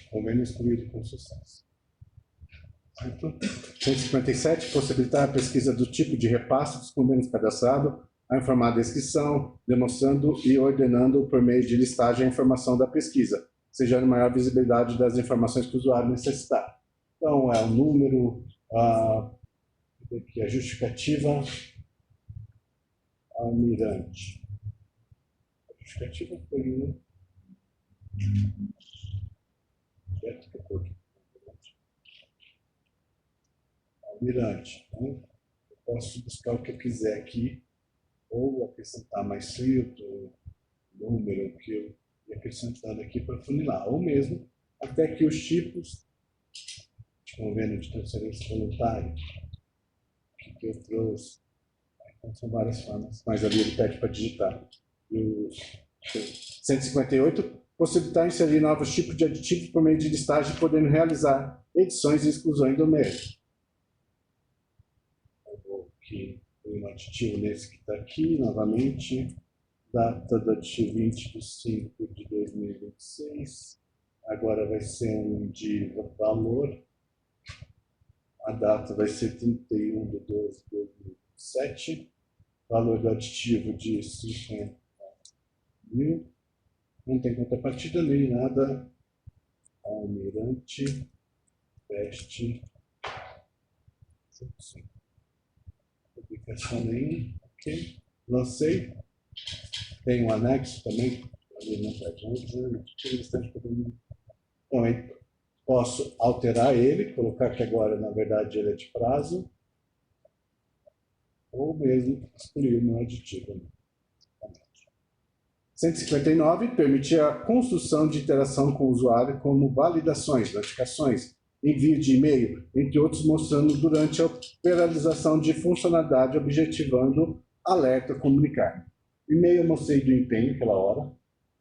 Convênio excluído com sucesso. Certo? 157, possibilitar a pesquisa do tipo de repasse dos convênios cadastrados, a informar a descrição, demonstrando e ordenando por meio de listagem a informação da pesquisa, seja a maior visibilidade das informações que o usuário necessitar. Então, é o número, a justificativa, almirante. A justificativa foi o almirante. Né? Eu posso buscar o que eu quiser aqui, ou acrescentar mais filtro, número que eu ia acrescentando aqui para funilar, ou mesmo até que os tipos de convênio de transferência voluntária que eu trouxe. Então, são várias formas, mas ali ele pede para digitar. E o 158, possibilitar inserir novos tipos de aditivos por meio de listagem, podendo realizar edições e exclusões do mesmo. Eu vou aqui um aditivo nesse que está aqui, novamente. Data do aditivo 20/5/2026. Agora vai ser um de valor. A data vai ser 31/12/2027. Valor do aditivo de 50 mil. Não tem contrapartida nem nada. Almirante. Teste. Publicação nenhuma. Ok. Lancei. Tem um anexo também. Então, posso alterar ele, colocar que agora, na verdade, ele é de prazo, ou mesmo excluir o meu aditivo. 159, permitir a construção de interação com o usuário como validações, notificações, envio de e-mail, entre outros, mostrando durante a operação de funcionalidade, objetivando alerta comunicar. E-mail eu mostrei do empenho aquela hora.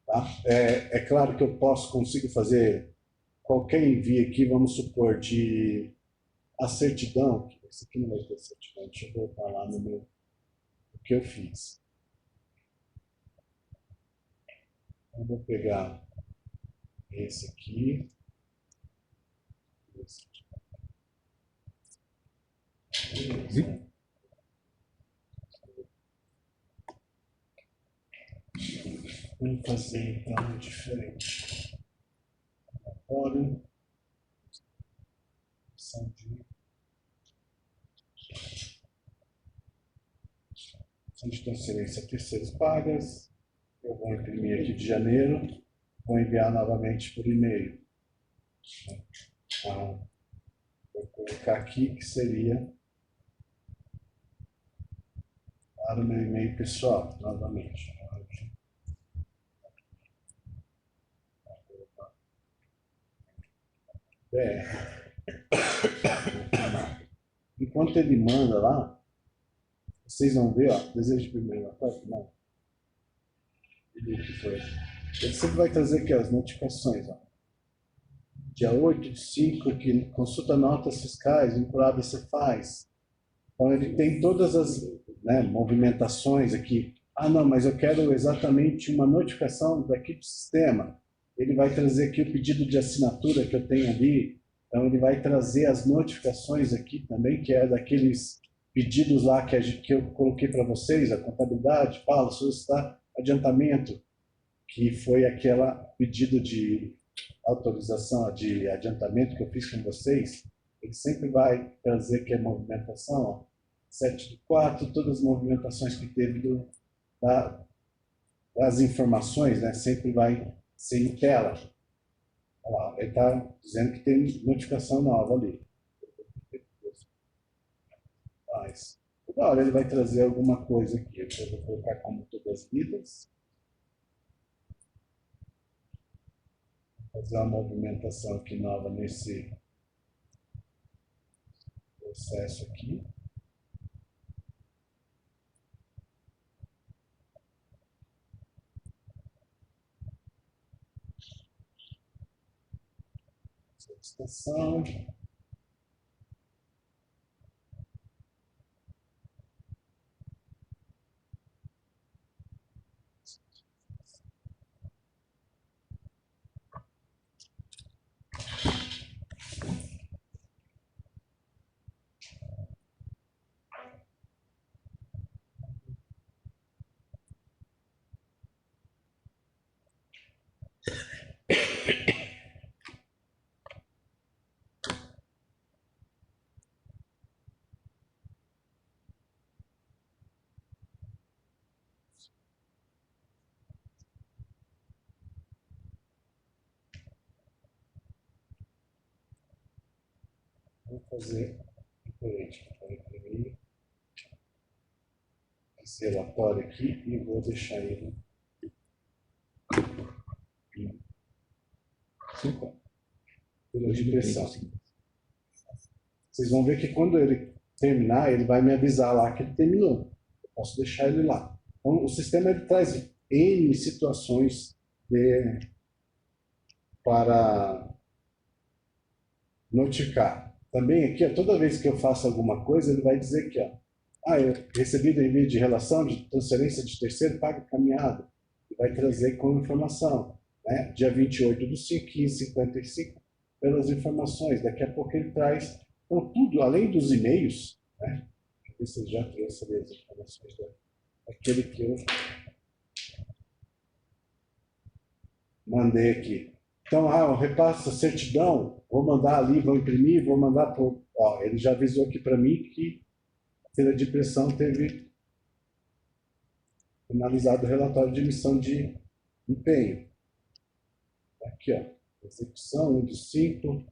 Tá? É claro que eu consigo fazer qualquer envio aqui, vamos supor, de a certidão. Esse aqui não vai ter certidão, deixa eu voltar lá no meu, o que eu fiz. Eu vou pegar esse aqui. Vamos fazer então diferente. Agora, são de transferência a terceiros pagas. Eu vou imprimir aqui de janeiro, vou enviar novamente por e-mail. Então, vou colocar aqui que seria para o meu e-mail pessoal, novamente. Enquanto ele manda lá, vocês vão ver, ó, desejo de primeiro ataque, não. Ele sempre vai trazer aqui as notificações, ó. Dia 8/5, que consulta notas fiscais, vinculada você faz. Então ele tem todas as movimentações aqui. Ah, não, mas eu quero exatamente uma notificação daqui do sistema. Ele vai trazer aqui o pedido de assinatura que eu tenho ali. Então ele vai trazer as notificações aqui também, que é daqueles pedidos lá que eu coloquei para vocês, a contabilidade, fala, solicitar adiantamento, que foi aquela pedido de autorização de adiantamento que eu fiz com vocês. Ele sempre vai trazer que é movimentação, ó, 7/4, todas as movimentações que teve das informações, né, sempre vai ser em tela. Olha lá, ele está dizendo que tem notificação nova ali. Mas, toda hora ele vai trazer alguma coisa aqui. Eu vou colocar como todas lidas. Fazer uma movimentação aqui nova nesse processo aqui. Solicitação. Vou fazer diferente. Vou imprimir esse relatório aqui e vou deixar ele em 50 pela dimensão. Vocês vão ver que quando ele terminar, ele vai me avisar lá que ele terminou. Eu posso deixar ele lá. Então, o sistema ele traz N situações para notificar. Também aqui, ó, toda vez que eu faço alguma coisa, ele vai dizer aqui, ó, eu recebi envio de relação de transferência de terceiro, pago caminhado. E vai trazer como informação, né? Dia 28/5, 15h55, pelas informações. Daqui a pouco ele traz, então, tudo, além dos e-mails, né? Deixa eu ver se ele já trouxe ali as informações daquele que eu mandei aqui. Então, o repasse, a certidão, vou mandar ali, vou imprimir, vou mandar para... Ele já avisou aqui para mim que a feira de impressão teve finalizado o relatório de emissão de empenho. Aqui, ó, execução 1/5,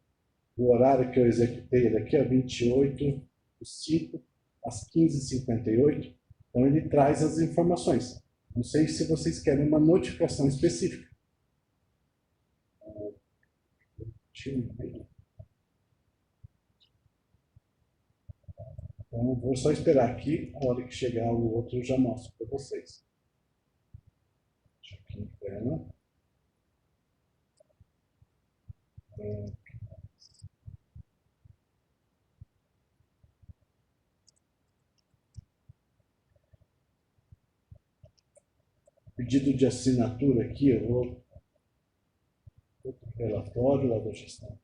o horário que eu executei ele aqui, ó, 28/5, às 15h58. Então, ele traz as informações. Não sei se vocês querem uma notificação específica. Então, eu vou só esperar aqui, a hora que chegar o outro eu já mostro para vocês. Deixa aqui interna. Pedido de assinatura aqui, eu vou outro relatório lá da gestão.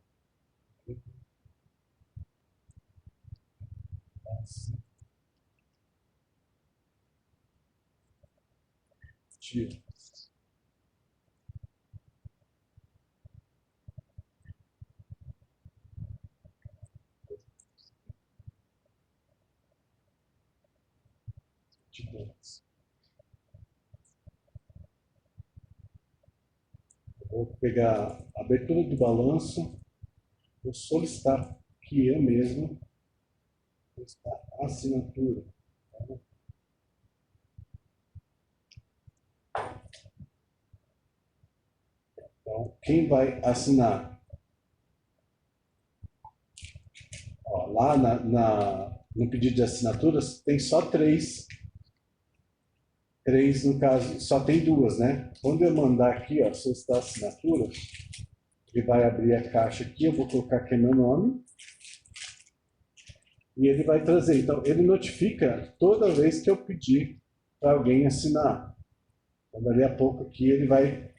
Tiro. Vou pegar a abertura do balanço, vou solicitar que eu mesmo solicitar a assinatura. Então, quem vai assinar? Lá no pedido de assinaturas tem só três. Três, no caso, só tem duas, né? Quando eu mandar aqui, ó, solicitar assinatura, ele vai abrir a caixa aqui, eu vou colocar aqui meu nome, e ele vai trazer. Então, ele notifica toda vez que eu pedir para alguém assinar. Então, dali a pouco aqui, ele vai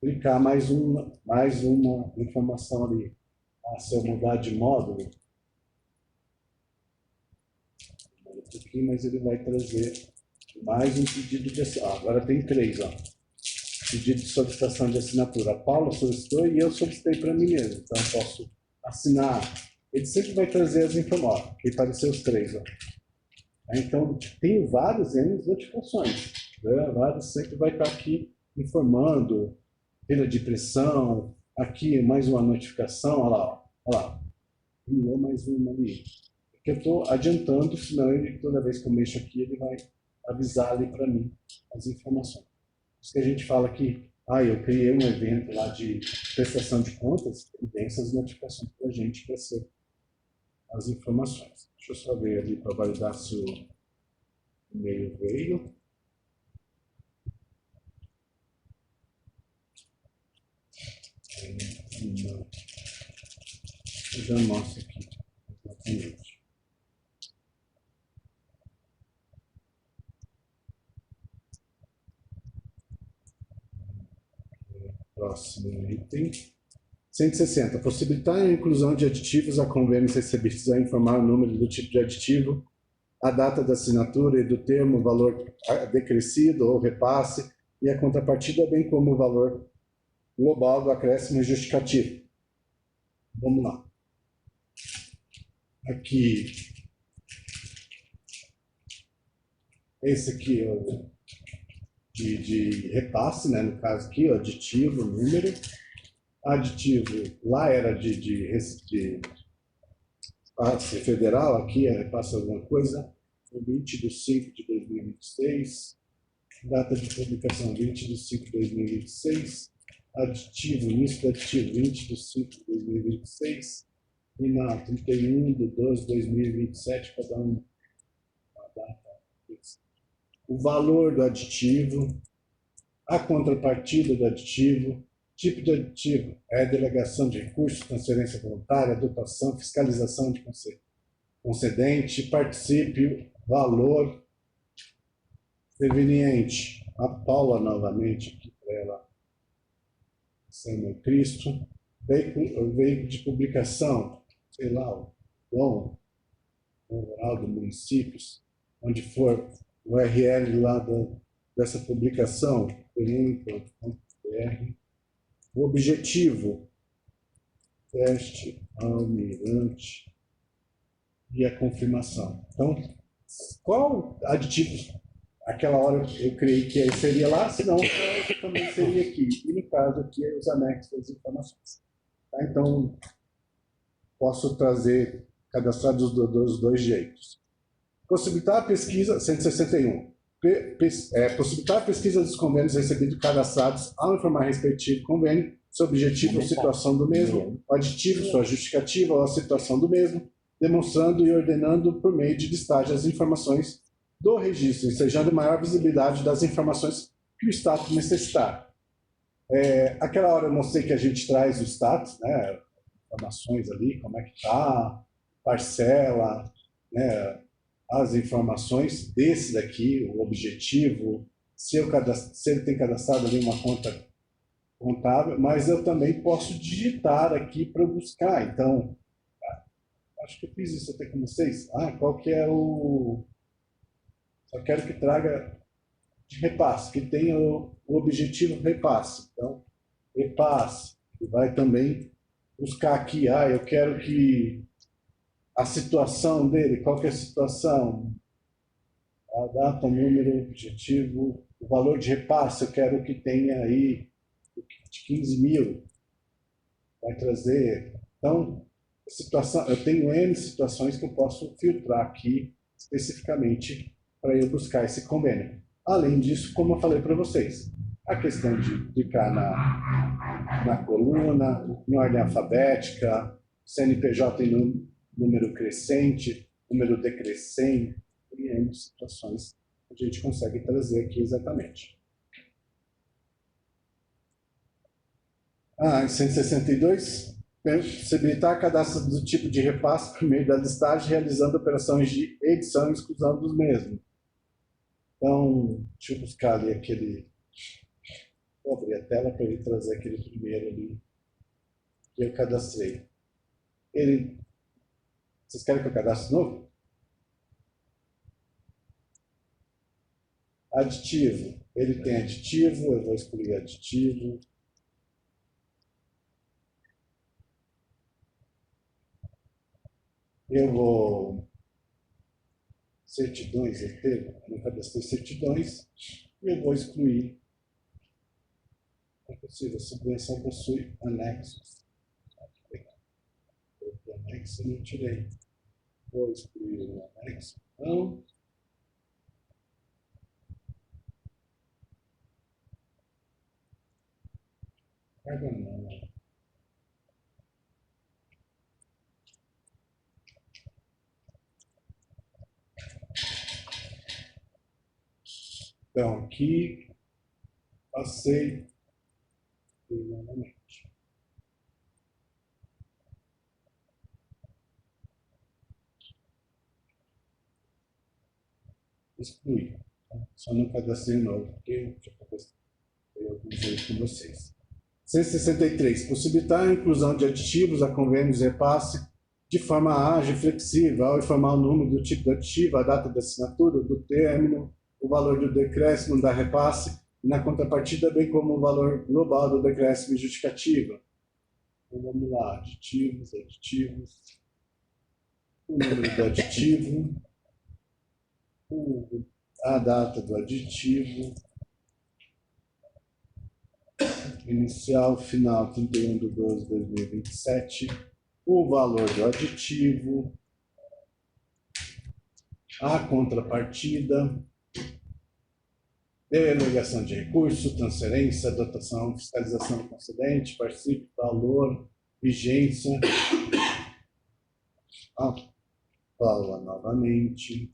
clicar mais uma informação ali. Se eu mudar de módulo, aqui, mas ele vai trazer mais um pedido de assinatura. Agora tem três, ó. Pedido de solicitação de assinatura. A Paula solicitou e eu solicitei para mim mesmo. Então eu posso assinar. Ele sempre vai trazer as informações. Aqui apareceu os três, ó. Então tem várias notificações. Né? Vários sempre vai estar aqui informando, feira de impressão. Aqui mais uma notificação, olha lá, ó. Olha lá. Criou mais uma ali. Que eu estou adiantando, senão ele, toda vez que eu mexo aqui, ele vai avisar ali para mim as informações. Por isso que a gente fala que, eu criei um evento lá de prestação de contas, e tem essas notificações para a gente para ser as informações. Deixa eu só ver ali para validar se o e-mail veio. Não. Eu já mostro aqui. Exatamente. Próximo item. 160. Possibilitar a inclusão de aditivos a convênios recebidos a informar o número do tipo de aditivo, a data da assinatura e do termo, o valor decrescido ou repasse e a contrapartida, bem como o valor global do acréscimo justificativo. Vamos lá. Aqui. Esse aqui é o de repasse, né? No caso aqui, o aditivo, número. Aditivo, lá era de repasse federal, aqui repassa alguma coisa, 20/5/2026, data de publicação 20/5/2026, aditivo, início do aditivo 20/5/2026, final 31/12/2027, para dar uma data. O valor do aditivo, a contrapartida do aditivo, tipo de aditivo é delegação de recursos, transferência voluntária, dotação, fiscalização de concedente, participe, valor, preveniente, a Paula novamente aqui para ela, Senhor Cristo, veículo de publicação, sei lá, o dom rural do município, onde for o URL lá dessa publicação, o objetivo, teste, almirante e a confirmação. Então, qual aditivo? Aquela hora eu criei que seria lá, senão também seria aqui. E no caso aqui, os anexos das informações. Tá? Então, posso trazer, cadastrar dos dois jeitos. Possibilitar a pesquisa, 161. Possibilitar a pesquisa dos convênios recebidos e cadastrados ao informar respectivo convênio, seu objetivo ou situação do mesmo, o aditivo, sua justificativa ou a situação do mesmo, demonstrando e ordenando por meio de listagem as informações do registro, ensejando maior visibilidade das informações que o status necessitar. Aquela hora eu mostrei que a gente traz o status, né, informações ali, como é que está, parcela, né, as informações desse daqui, o objetivo, se ele tem cadastrado ali uma conta contábil, mas eu também posso digitar aqui para buscar. Então, acho que eu fiz isso até com vocês. Qual que é o... Só quero que traga de repasse, que tenha o objetivo repasse. Então, repasse. E vai também buscar aqui, eu quero que a situação dele, qual que é a situação? A data, o número, o objetivo, o valor de repasse, eu quero que tenha aí de 15 mil. Vai trazer. Então, situação, eu tenho N situações que eu posso filtrar aqui especificamente para eu buscar esse convênio. Além disso, como eu falei para vocês, a questão de clicar na coluna, em ordem alfabética, CNPJ em número crescente, número decrescente, e N situações a gente consegue trazer aqui exatamente. 162, possibilitar cadastro do tipo de repasse por meio da listagem, realizando operações de edição e exclusão dos mesmos. Então, deixa eu buscar ali aquele... Vou abrir a tela para ele trazer aquele primeiro ali que eu cadastrei. Vocês querem que eu cadastre de novo? Aditivo. Ele tem aditivo, eu vou excluir aditivo. Eu vou... Certidões, eu não cadastrei certidões. E eu vou excluir. É possível, a subvenção possui anexos. O anexo eu não tirei. Vou excluir o anexo. Então, então, aqui, passei novamente. Excluir. Só não cadastrei novo, porque eu já cadastrei alguns aí com vocês. 163. Possibilitar a inclusão de aditivos a convênios e repasse de forma ágil e flexível, ao informar o número do tipo de aditivo, a data da assinatura, do término, o valor do decréscimo da repasse e na contrapartida, bem como o valor global do decréscimo e justificativa. Então, vamos lá, aditivos, o número do aditivo, a data do aditivo, inicial, final, 31/12/2027, o valor do aditivo, A contrapartida, delegação de recurso, transferência, dotação, fiscalização concedente, participe, valor, vigência. Fala novamente.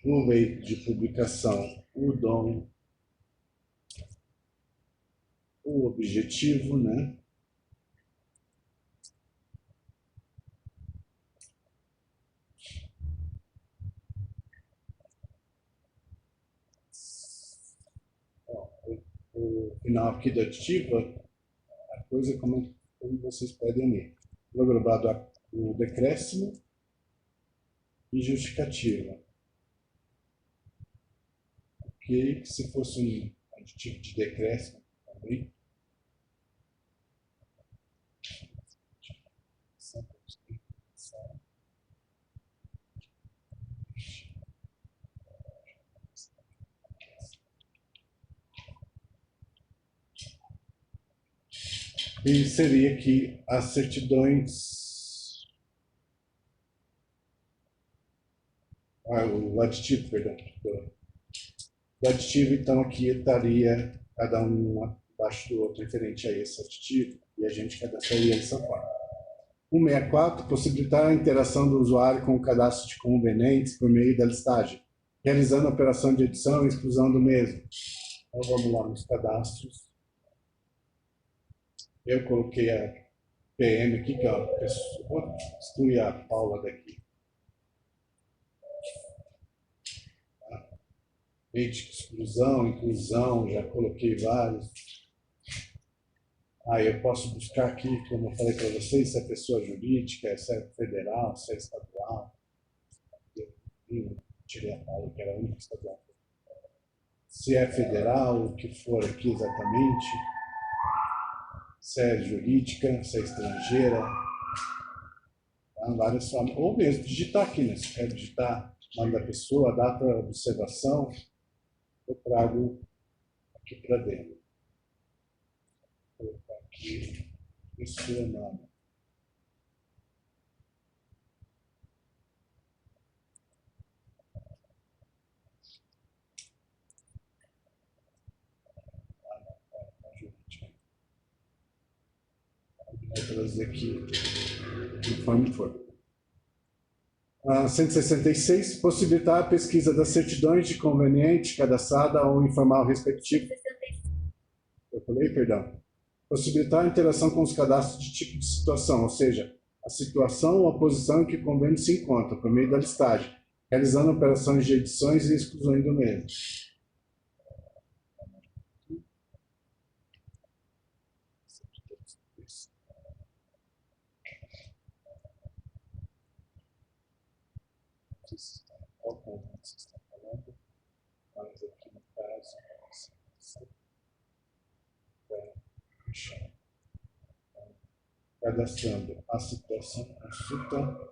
O veículo de publicação, o dom, o objetivo, né? O final aqui da aditiva, a coisa como vocês podem ler. Agrupado o decréscimo e justificativa. Ok, se fosse um aditivo de decréscimo também. E seria aqui as certidões, o aditivo, perdão. O aditivo, então, aqui estaria cada um abaixo do outro referente a esse aditivo, e a gente cadastraria dessa forma. 164, possibilitar a interação do usuário com o cadastro de convenientes por meio da listagem, realizando a operação de edição e exclusão do mesmo. Então, vamos lá nos cadastros. Eu coloquei a PM aqui, que é a pessoa. Vou excluir a Paula daqui. Exclusão, inclusão, já coloquei vários. Eu posso buscar aqui, como eu falei para vocês, se é pessoa jurídica, se é federal, se é estadual. Eu tirei a Paula, que era a única estadual. Se é federal, o que for aqui exatamente. Se é jurídica, se é estrangeira, várias formas. Ou mesmo digitar aqui, né? Se quer digitar o nome da pessoa, a data de observação, eu trago aqui para dentro. Vou colocar aqui o seu nome. Vou trazer aqui conforme for. 166, possibilitar a pesquisa das certidões de conveniente cadastrada ou informal respectivo. Eu falei, perdão. Possibilitar a interação com os cadastros de tipo de situação, ou seja, a situação ou a posição em que o convênio se encontra, por meio da listagem, realizando operações de edições e exclusões do mesmo. Qual convênio você está falando? Mas aqui no caso, cadastrando a situação, consulta,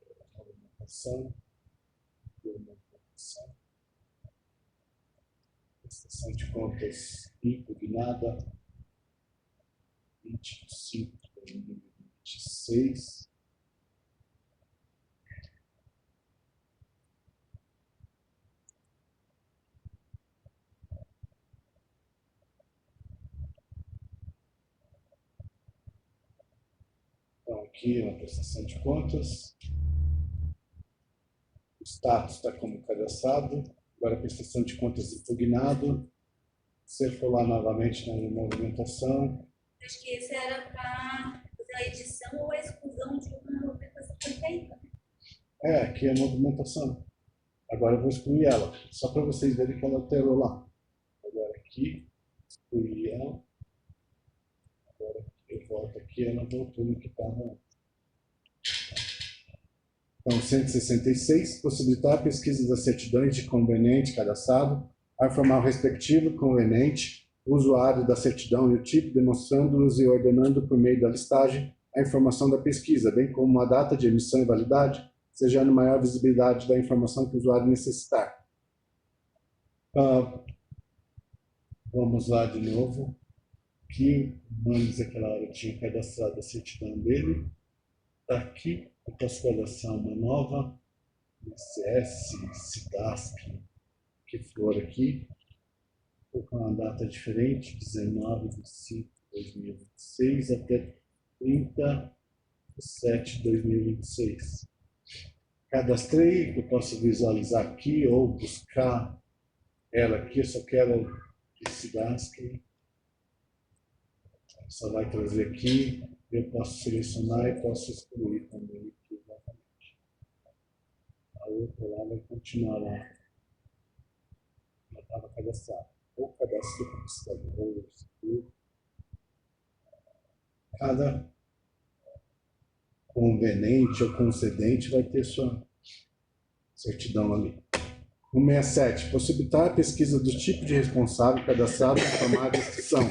documentação, prestação de contas impugnada, 25 de 2026. Então, aqui na prestação de contas, o status está como cadastrado, agora a prestação de contas impugnado. Se eu for lá novamente na movimentação. Acho que esse era para fazer a edição ou a exclusão de uma movimentação perfeita. Aqui é a movimentação. Agora eu vou excluir ela, só para vocês verem que ela alterou lá. Agora aqui, excluir ela. Agora eu volto aqui, ela voltou no que estava. Então, 166, possibilitar a pesquisa das certidões de conveniente cadastrado, a informar o respectivo conveniente, o usuário da certidão e o tipo, demonstrando-os e ordenando por meio da listagem a informação da pesquisa, bem como a data de emissão e validade, sejando maior visibilidade da informação que o usuário necessitar. Vamos lá de novo. Aqui, o Manes, aquela hora, tinha cadastrado a certidão dele. Está aqui, eu posso cadastrar uma nova, INSS, SIDASC, o que for aqui. Vou com uma data diferente, 19/5/2026 até 30/7/2026. Cadastrei, eu posso visualizar aqui ou buscar ela aqui, eu só quero esse DASC. Só vai trazer aqui, eu posso selecionar e posso excluir também aqui, exatamente. A outra lá vai continuar lá. Ela estava cadastrada. Ou cadastro do computador, cada conveniente ou concedente vai ter sua certidão ali. 167. Possibilitar a pesquisa do tipo de responsável cadastrado em formato de descrição,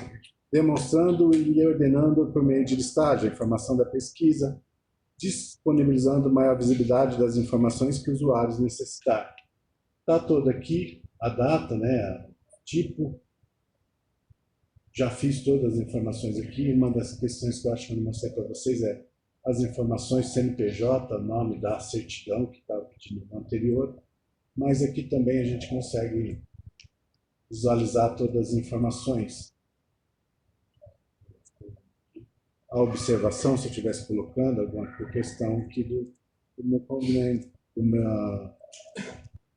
demonstrando e ordenando por meio de listagem a informação da pesquisa, disponibilizando maior visibilidade das informações que os usuários necessitarem. Está todo aqui, a data, né, tipo. Já fiz todas as informações aqui. Uma das questões que eu acho que eu não mostrei para vocês é as informações CNPJ, nome da certidão que estava pedindo no anterior. Mas aqui também a gente consegue visualizar todas as informações. A observação, se eu estivesse colocando alguma questão aqui do meu convênio,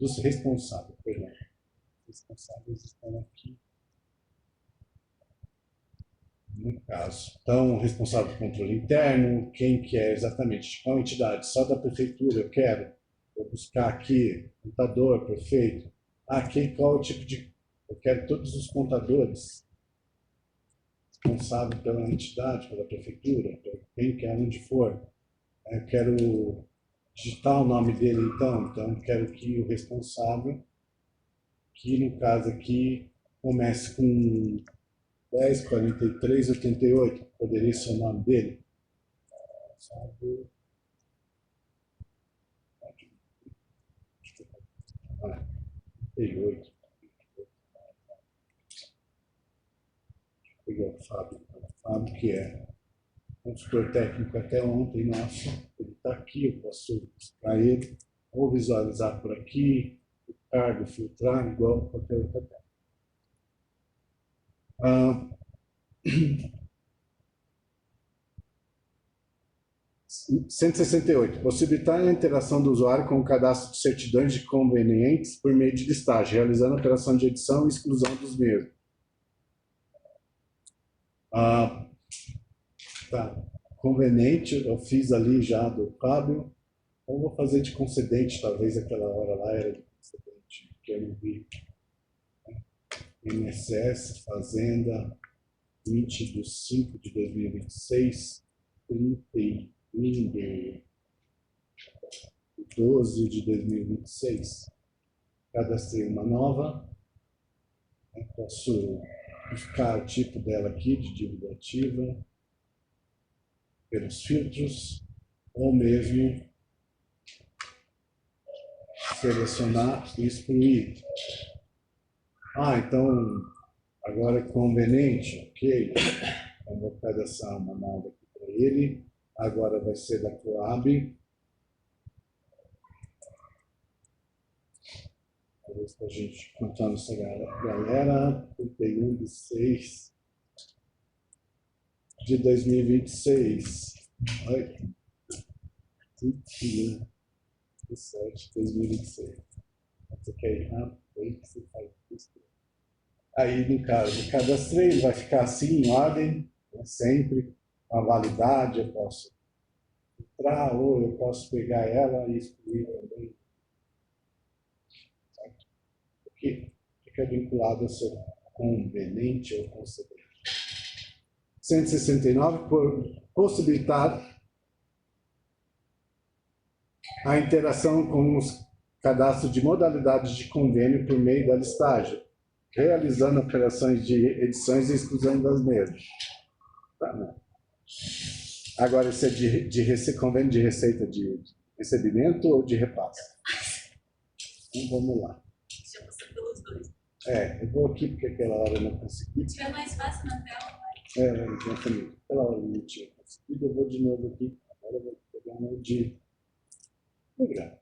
dos responsáveis, perdão. Os responsáveis estão aqui. No caso. Então, responsável do controle interno, quem que é exatamente, qual entidade, só da prefeitura eu quero, vou buscar aqui, contador, prefeito, aqui qual o tipo de, eu quero todos os contadores, responsável pela entidade, pela prefeitura, quem quer, onde for, eu quero digitar o nome dele então eu quero que o responsável, que no caso aqui, comece com 104388, poderia ser o nome dele? 38. Peguei o Fábio. O Fábio, que é consultor técnico até ontem nosso, ele está aqui, eu posso buscar ele, ou visualizar por aqui, o cargo, filtrar, igual qualquer outra técnica. 168. Possibilitar a interação do usuário com o cadastro de certidões de convenientes por meio de listagem, realizando a operação de edição e exclusão dos mesmos. Tá. Conveniente, eu fiz ali já do Fábio. Então, vou fazer de concedente, talvez aquela hora lá era de concedente, que eu não vi. INSS, Fazenda, 20/5/2026, 31/12/2026. Cadastrei uma nova. Eu posso buscar o tipo dela aqui, de dívida ativa, pelos filtros, ou mesmo selecionar e excluir. Então, agora é conveniente, ok? Eu vou cadastrar uma nova aqui para ele. Agora vai ser da Coab. Talvez para a gente contando essa galera. 31/6/2026. Oi. 31/7/2026. Você quer ir rápido? Aí você faz isso. Aí, no caso, cadastrei, ele vai ficar assim, em ordem, né, sempre. A validade, eu posso entrar, ou eu posso pegar ela e excluir também. Certo? Porque fica vinculado a ser conveniente ou concedente. 169, por possibilitar a interação com os cadastros de modalidades de convênio por meio da listagem, realizando operações de edições e exclusão das mesmas. Tá, né? Agora, isso é de convênio de receita de recebimento ou de repasse? Então, vamos lá. Deixa eu passar pelos dois. Eu vou aqui porque aquela hora eu não consegui. Se tiver mais fácil na tela, vai. Exatamente. Aquela hora eu não tinha conseguido, eu vou de novo aqui. Agora eu vou pegar programa de programa.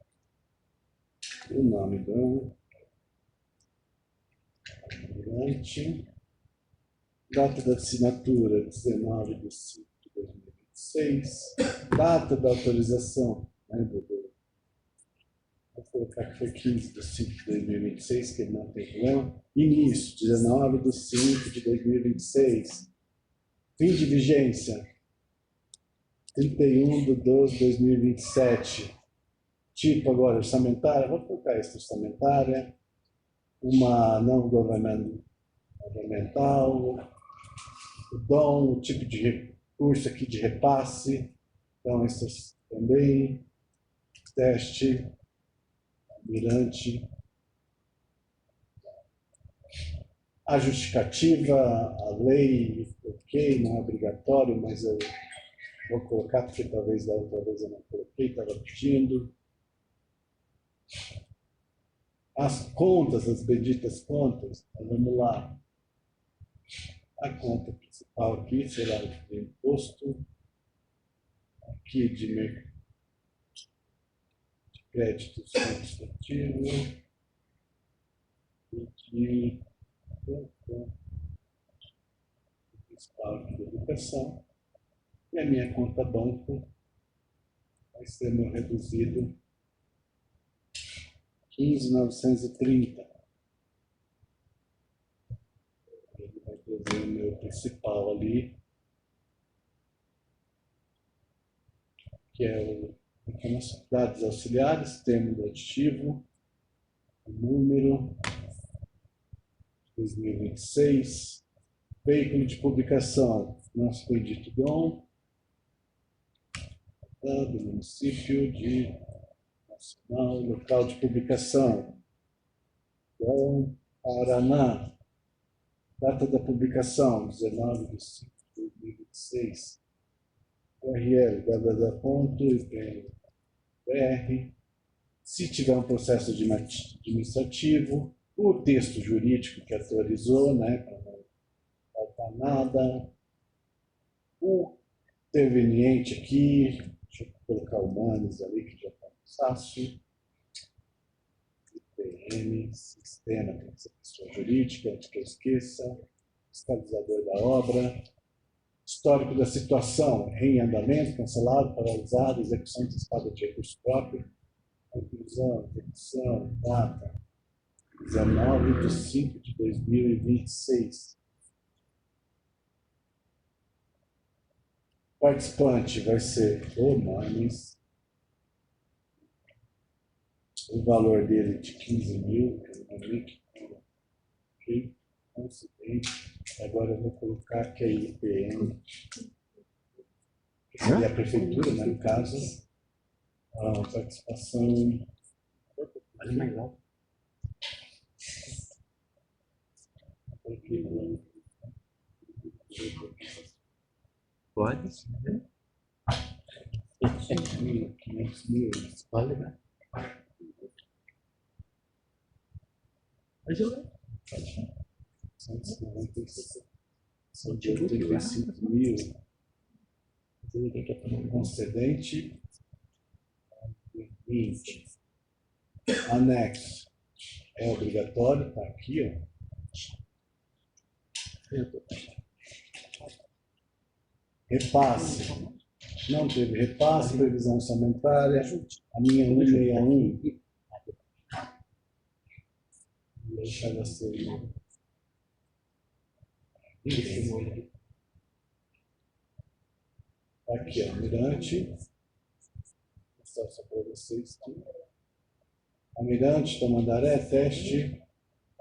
O nome do admirante. Data da assinatura, 19/5/2026. Data da autorização, né, vou colocar que foi 15/5/2026, que não tem problema. Início, 19/5/2026. Fim de vigência, 31/12/2027. Tipo agora, orçamentária, vou colocar essa orçamentária. Uma não governamental. O dom, o tipo de recurso aqui de repasse. Então, isso também. Teste. Almirante. A justificativa, a lei, ok, não é obrigatório, mas eu vou colocar porque talvez da outra vez eu não coloquei, estava pedindo. As contas, as benditas contas, então, vamos lá. A conta principal aqui será o imposto, aqui de créditos administrativos, e de principal aqui da educação, e a minha conta banco vai ser meu reduzido 15.930. Ele vai trazer o meu principal ali, que é o dados auxiliares, termo do aditivo, o número 2026, veículo de publicação, nosso bendito dom, do município de Nacional, local de publicação, Dom Paraná, data da publicação, 19/5/2026, URL, www.ipm.br, se tiver um processo administrativo, o texto jurídico que atualizou, né, para não faltar nada, o interveniente aqui, deixa eu colocar humanos ali, que já está fácil, IPM, sistema, tem que ser pessoa jurídica, antes que eu esqueça, fiscalizador da obra, histórico da situação, em andamento, cancelado, paralisado, execução antecipada de recurso próprio, conclusão, execução, data, 19/5/2026. Participante vai ser o Manes. O valor dele de 15 mil, que agora eu vou colocar que é IPM, que seria a prefeitura, né, no caso. A participação. Ali mais alto. Pode? 500 mil. Pode, né? Pode ir. 195 mil. Concedente. 20. Anexo. É obrigatório, está aqui, ó. Repasse. Não teve repasse, previsão orçamentária. A minha 161. Vou deixar você aí. Aqui, ó, Almirante. Vou mostrar só para vocês aqui. Almirante, Tamandaré, teste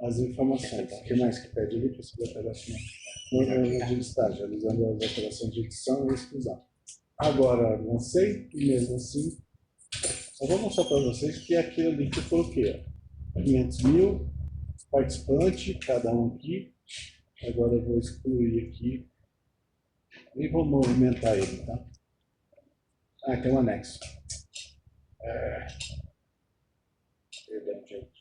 as informações. O que mais que pede ali? Possibilidade de listagem, realizando as operações de edição e exclusão. Agora, lancei, e mesmo assim, só vou mostrar para vocês que é aquilo ali que eu coloquei. Ó. 500 mil, participante, cada um aqui. Agora eu vou excluir aqui e vou movimentar ele, tá? Ah, tem um anexo. Perdão, gente.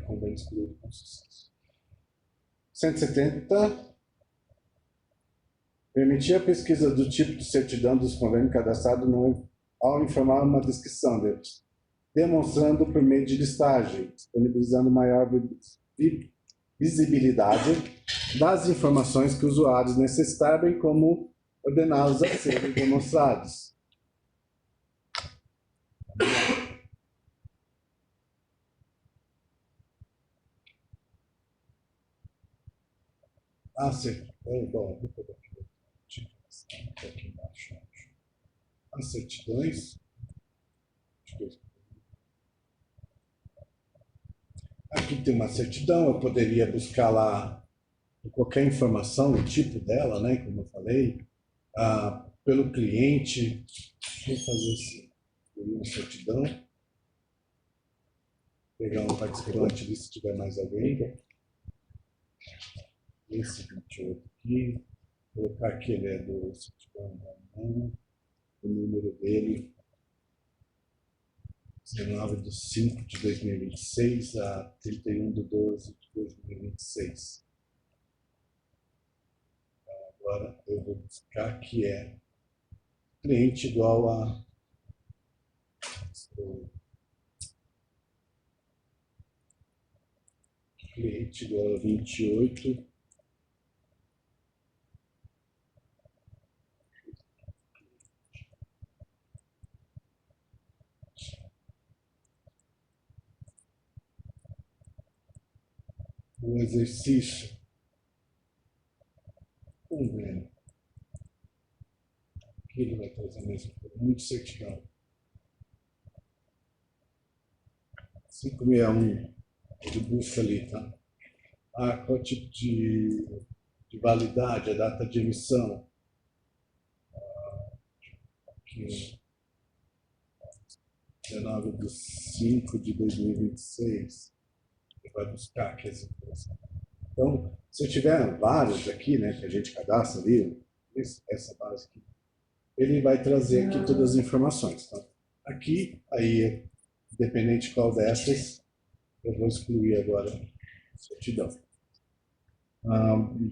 Convênio excluído com sucesso. 170. Permitir a pesquisa do tipo de certidão dos convênios cadastrados ao informar uma descrição deles, demonstrando por meio de listagem, disponibilizando maior visibilidade das informações que os usuários necessitarem, como ordená-los a serem demonstrados. Sim. Bom, aqui embaixo. As certidões. Aqui tem uma certidão, eu poderia buscar lá qualquer informação, o tipo dela, né, como eu falei, pelo cliente. Vou fazer assim, uma certidão. Pegar um participante ali se tiver mais alguém. Esse 28 aqui. Colocar aqui, ele é do certidão da mão. O número dele. 19/5/2026 a 31/12/2026. Agora eu vou buscar que é cliente igual a cliente igual a 28. O exercício convênio. Aqui ele vai trazer mesmo muito certidão. 561, ele busca ali, tá? Qual tipo de validade, a data de emissão? Aqui, 19/5/2026. Ele vai buscar aqui essa informação. Então, se eu tiver vários aqui, né, que a gente cadastra ali, essa base aqui, ele vai trazer aqui todas as informações. Tá? Aqui, aí, independente de qual dessas, eu vou excluir agora a certidão.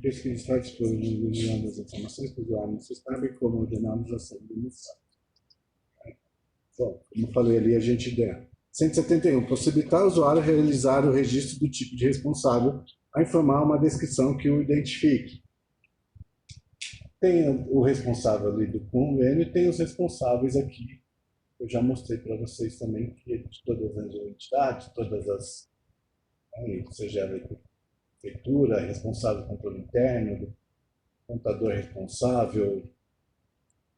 Pesquisa está disponibilizando as informações que o usuário necessitar, como ordenamos a ação do emissão. Bom, como eu falei ali, a gente der. 171. Possibilitar ao usuário realizar o registro do tipo de responsável a informar uma descrição que o identifique. Tem o responsável ali do convênio e tem os responsáveis aqui. Eu já mostrei para vocês também que de todas as entidades, todas as, seja a prefeitura, responsável do controle interno, contador responsável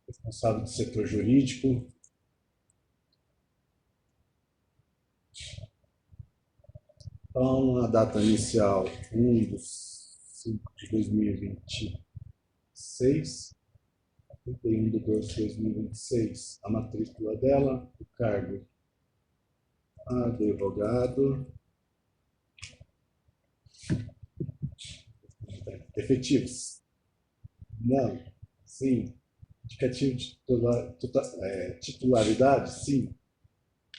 do setor jurídico. Então, a data inicial, 1/5/2026, 31/12/2026, a matrícula dela, o cargo, advogado, efetivos, não, sim, indicativo de titularidade, sim.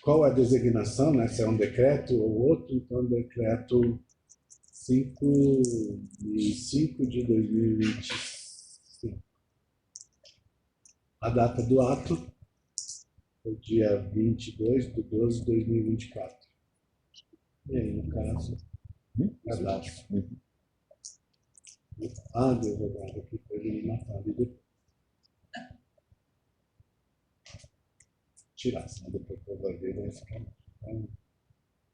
Qual a designação, né? Se é um decreto ou outro, então decreto 5/5/2025. A data do ato é o dia 22/12/2024. E aí, no caso, cadastro. Advogado aqui para ele matar ali depois. Tirar, senão depois que eu vou ver, vai ficar.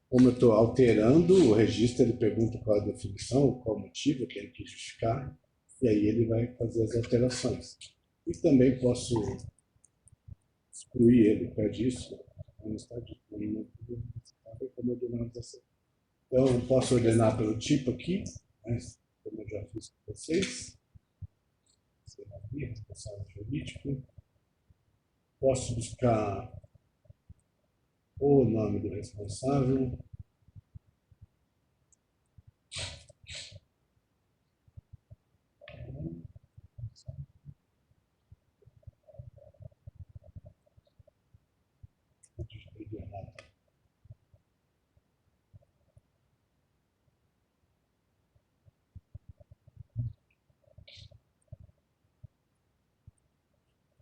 Como eu estou alterando o registro, ele pergunta qual a definição, qual o motivo, eu tenho que justificar, e aí ele vai fazer as alterações. E também posso excluir ele por disso, não está disponível, como ordenamentação. Então, eu posso ordenar pelo tipo aqui, mas como eu já fiz com vocês. Responsável jurídico. Posso buscar o nome do responsável.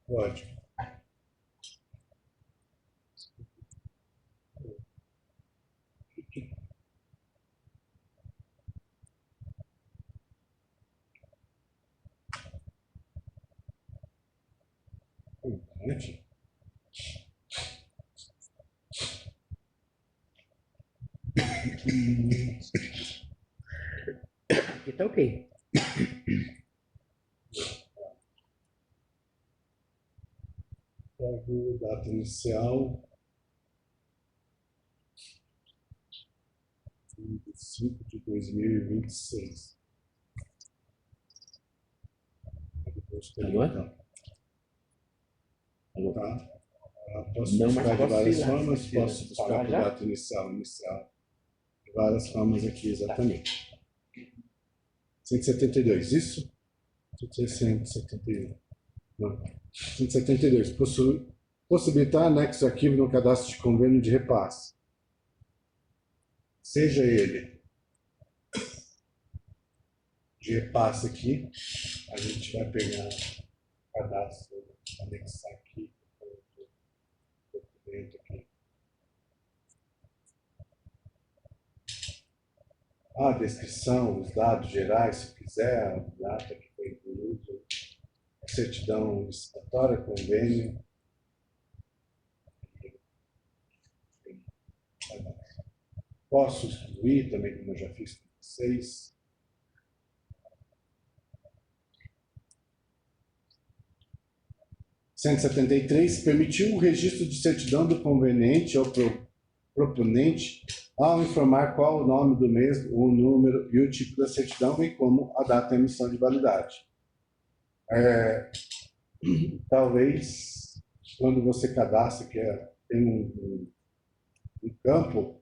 Pode. Pode. Aqui tá ok. Pego data inicial. 25 de 2026. Alô? Alô? Tá. Posso Não, buscar mas de posso várias ir lá, formas, se precisa posso buscar falar por já? data inicial. De várias formas aqui, exatamente. 172, isso? 171. Não. 172. Possibilitar anexo arquivo no cadastro de convênio de repasse. Seja ele de repasse aqui, a gente vai pegar o cadastro, anexar aqui, o documento aqui. A descrição, os dados gerais, se quiser, a data que foi incluído, a certidão licitatória, convênio. Posso excluir também, como eu já fiz com vocês. (173) Permitiu o registro de certidão do conveniente ou proponente ao informar qual o nome do mês, o número e o tipo da certidão, bem como a data de emissão de validade. Talvez, quando você cadastra, tem um campo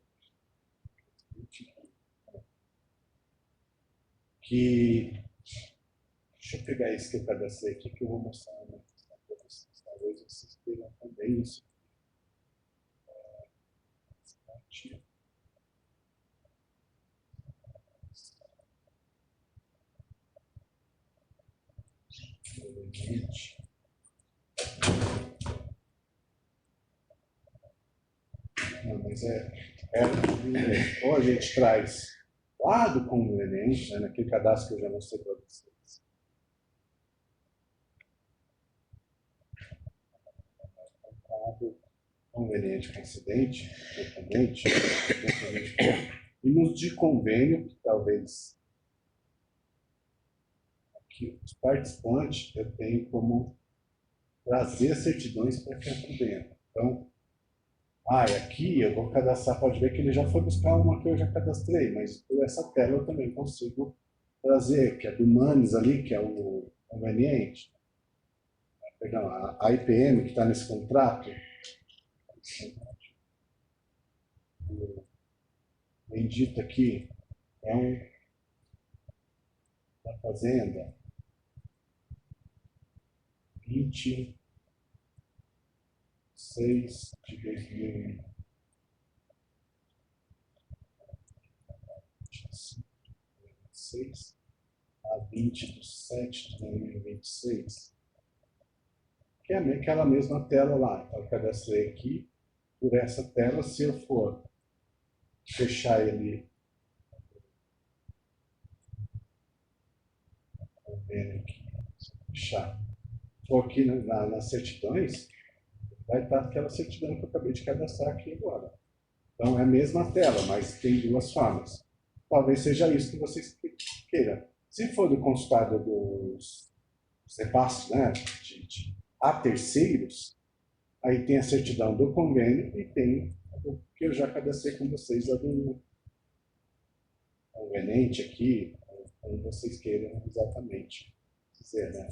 que... Deixa eu pegar esse que eu cadastrei aqui, que eu vou mostrar para vocês. Talvez vocês tenham também isso. Não, mas ou a gente traz lá do conveniente, né, naquele cadastro que eu já mostrei para vocês. Conveniente com acidente, proponente, e nos de convênio, que talvez aqui os participantes eu tenho como trazer certidões para quem está dentro. Então, aqui eu vou cadastrar, pode ver que ele já foi buscar uma que eu já cadastrei, mas por essa tela eu também consigo trazer, que é do Manes ali, que é o conveniente. Pegar a IPM que está nesse contrato. O bendito aqui é da Fazenda 26 de 2026 a 20 de 7 de 2026, que é aquela mesma tela lá. Então eu cadastrei aqui por essa tela. Se eu for fechar ele, fechar, for aqui nas certidões, vai estar aquela certidão que eu acabei de cadastrar aqui agora. Então é a mesma tela, mas tem duas formas. Talvez seja isso que vocês queiram. Se for do consultado dos repasses, né, a terceiros, aí tem a certidão do convênio e tem o que eu já cadastrei com vocês, a do conveniente aqui, como vocês queiram exatamente dizer, né?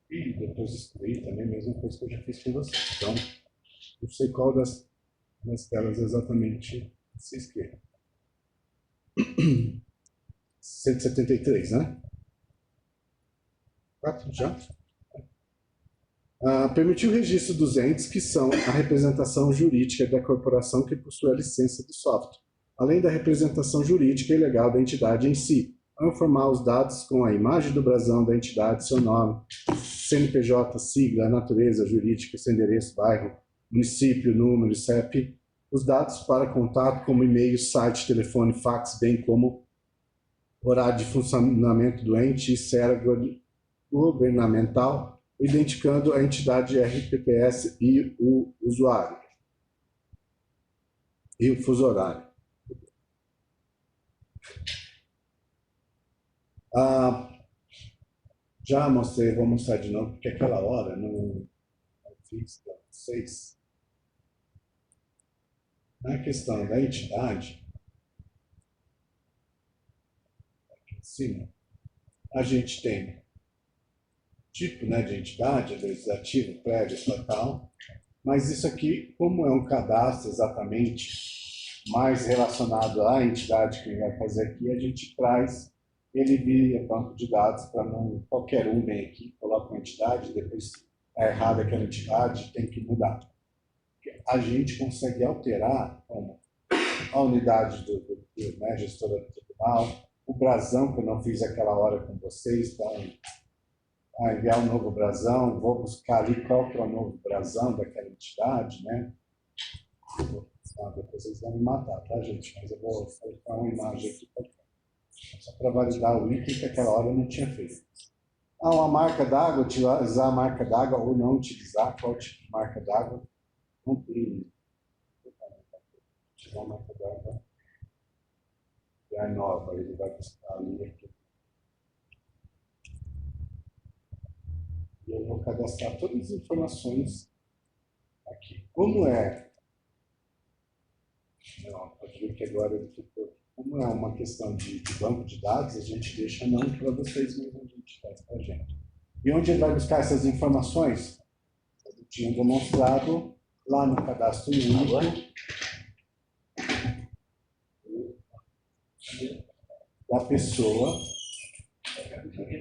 E depois excluir também, a mesma coisa que eu já fiz com vocês. Então, não sei qual das telas exatamente vocês querem. 173, né? 4 já? Permitiu o registro dos entes que são a representação jurídica da corporação que possui a licença do software, além da representação jurídica e legal da entidade em si, ao informar os dados com a imagem do brasão da entidade, seu nome, CNPJ, sigla, natureza jurídica, seu endereço, bairro, município, número, CEP, os dados para contato como e-mail, site, telefone, fax, bem como horário de funcionamento do ente e esfera governamental, identificando a entidade RPPS e o usuário, e o fuso horário. Já mostrei, vou mostrar de novo, porque aquela hora não fiz para vocês. Na questão da entidade, aqui em cima, a gente tem tipo, né, de entidade, legislativo, prévio, estatal, mas isso aqui, como é um cadastro exatamente mais relacionado à entidade que vai fazer aqui, a gente traz ele via banco de dados para não qualquer um vem aqui, coloca uma entidade, depois é errada aquela entidade, tem que mudar. A gente consegue alterar como a unidade do né, gestora do tribunal, o brasão que eu não fiz aquela hora com vocês, então enviar um novo brasão, vou buscar ali qual que é o novo brasão daquela entidade, né? Depois vocês vão me matar, tá, gente? Mas eu vou colocar uma imagem aqui só para validar o item que aquela hora eu não tinha feito. Uma marca d'água, utilizar a marca d'água ou não utilizar, qual tipo de marca d'água? Não tem. Utilizar a marca d'água já é nova, ele vai buscar ali aqui. E eu vou cadastrar todas as informações aqui. Como é? Não, pode ver que agora ele ficou. Como é uma questão de banco de dados, a gente deixa não para vocês mesmo, a gente faz para a gente. E onde ele vai buscar essas informações? Eu tinha demonstrado lá no cadastro único da pessoa.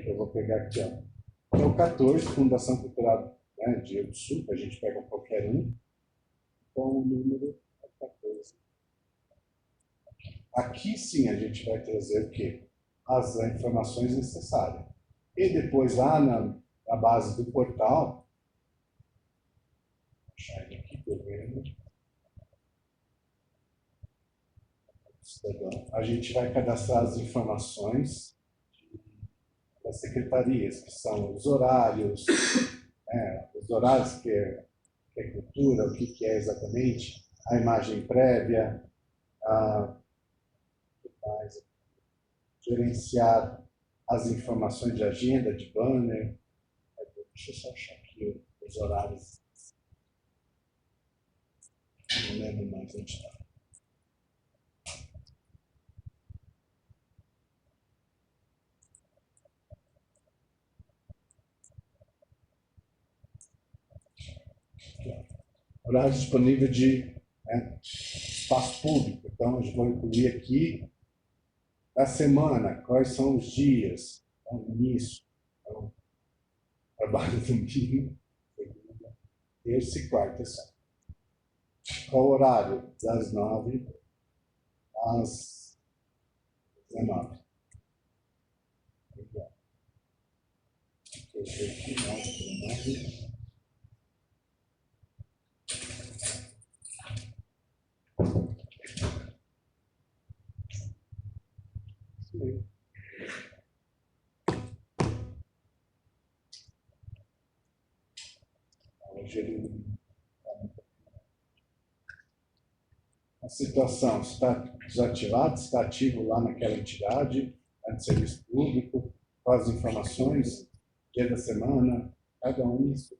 Eu vou pegar aqui, ó. É o 14, Fundação Cultural, né, Diego do Sul, que a gente pega qualquer um. Então o número é 14. Aqui sim a gente vai trazer o quê? As informações necessárias. E depois lá na base do portal, vou achar ele aqui, governo, cidadão, a gente vai cadastrar as informações das secretarias, que são os horários que é cultura, o que é exatamente, a imagem prévia, gerenciar as informações de agenda, de banner. Deixa eu só achar aqui os horários. Não lembro mais onde está. Horário disponível de espaço público. Então, a gente vai incluir aqui a semana, quais são os dias, então, início, então, trabalho domingo, segunda, terça e quarta só. Qual o horário? Das 9 às 19. Legal. Deixa eu ver aqui, 9. A situação está desativada, está ativo lá naquela entidade, de serviço público, com as informações, dia da semana, cada um isso.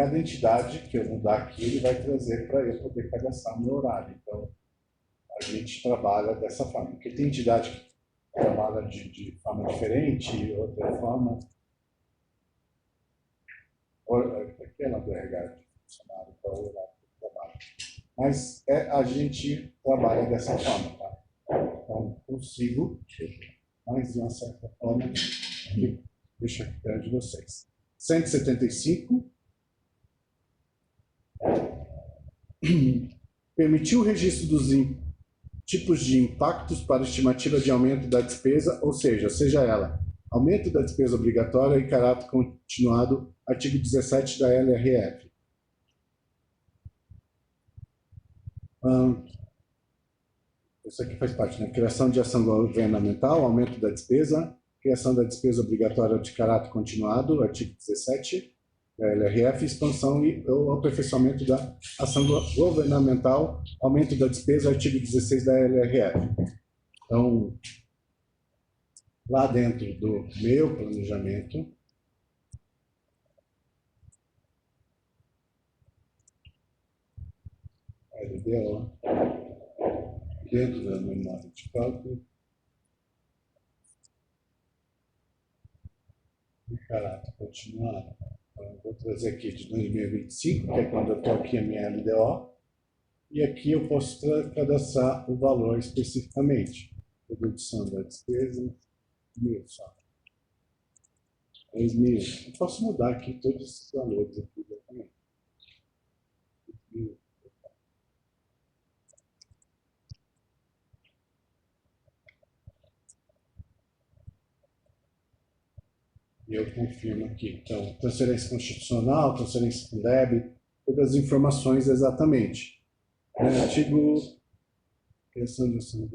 cada entidade que eu mudar aqui, ele vai trazer para eu poder cadastrar o meu horário. Então, a gente trabalha dessa forma. Porque tem entidade que trabalha de forma diferente, outra forma. Aquela do RH de funcionário para o horário do trabalho. Mas a gente trabalha dessa forma, tá? Então, consigo, mas de uma certa forma, deixa aqui perto de vocês. 175. Permitiu o registro dos tipos de impactos para estimativa de aumento da despesa, ou seja ela aumento da despesa obrigatória e caráter continuado, artigo 17 da LRF. Isso aqui faz parte, né? Criação de ação governamental, aumento da despesa, criação da despesa obrigatória de caráter continuado, artigo 17 da LRF, expansão e o aperfeiçoamento da ação governamental, aumento da despesa, artigo 16 da LRF. Então, lá dentro do meu planejamento, LDO, dentro da memória de cálculo, de caráter continuado. Então, vou trazer aqui de 2025, que é quando eu estou aqui a minha LDO, e aqui eu posso cadastrar o valor especificamente. Redução da despesa, 1.000 só. 2.000. Eu posso mudar aqui todos esses valores aqui exatamente. 2.000. E eu confirmo aqui. Então, transferência constitucional, transferência com débito, todas as informações exatamente. Artigo... Criação de ação.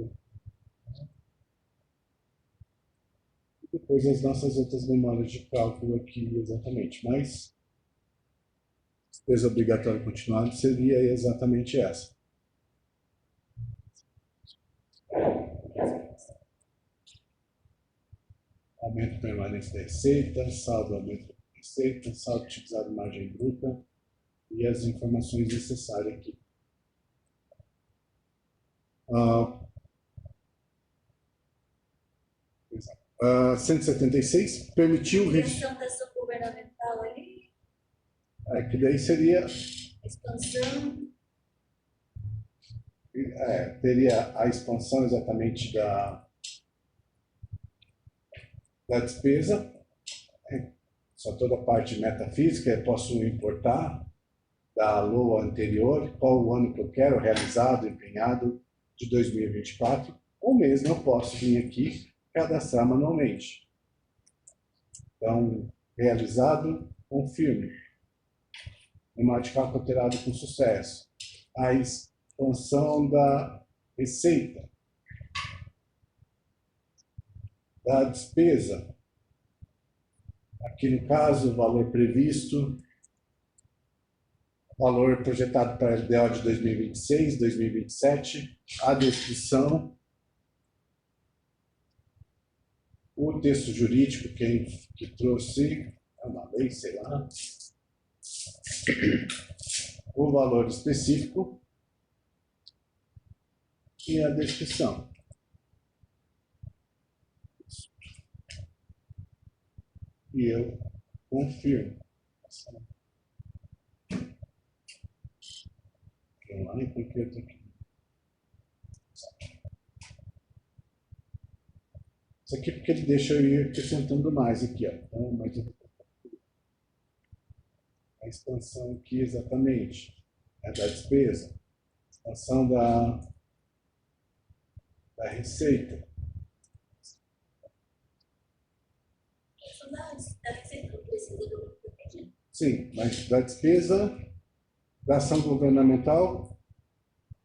E depois as nossas outras memórias de cálculo aqui exatamente. Mas, despesa obrigatória continuada seria exatamente essa. Aumento permanente da receita, saldo aumento da receita, saldo utilizado margem bruta e as informações necessárias aqui. 176 permitiu... Criação da ação governamental ali. Que daí seria... Expansão. Teria a expansão exatamente da despesa, só toda a parte metafísica, eu posso importar da LOA anterior, qual o ano que eu quero, realizado, empenhado, de 2024, ou mesmo eu posso vir aqui cadastrar manualmente. Então, realizado, confirmo. Memória de cálculo alterado com sucesso. A expansão da receita. Da despesa, aqui no caso, o valor previsto, valor projetado para a LDO de 2026, 2027, a descrição, o texto jurídico, que trouxe, é uma lei, sei lá, o valor específico e a descrição. E eu confirmo. Vamos lá, porque eu estou aqui. Isso aqui porque ele deixa eu ir acrescentando mais aqui, ó. Então, mais a expansão aqui exatamente é da despesa, expansão da receita. Sim, mas da despesa, da ação governamental,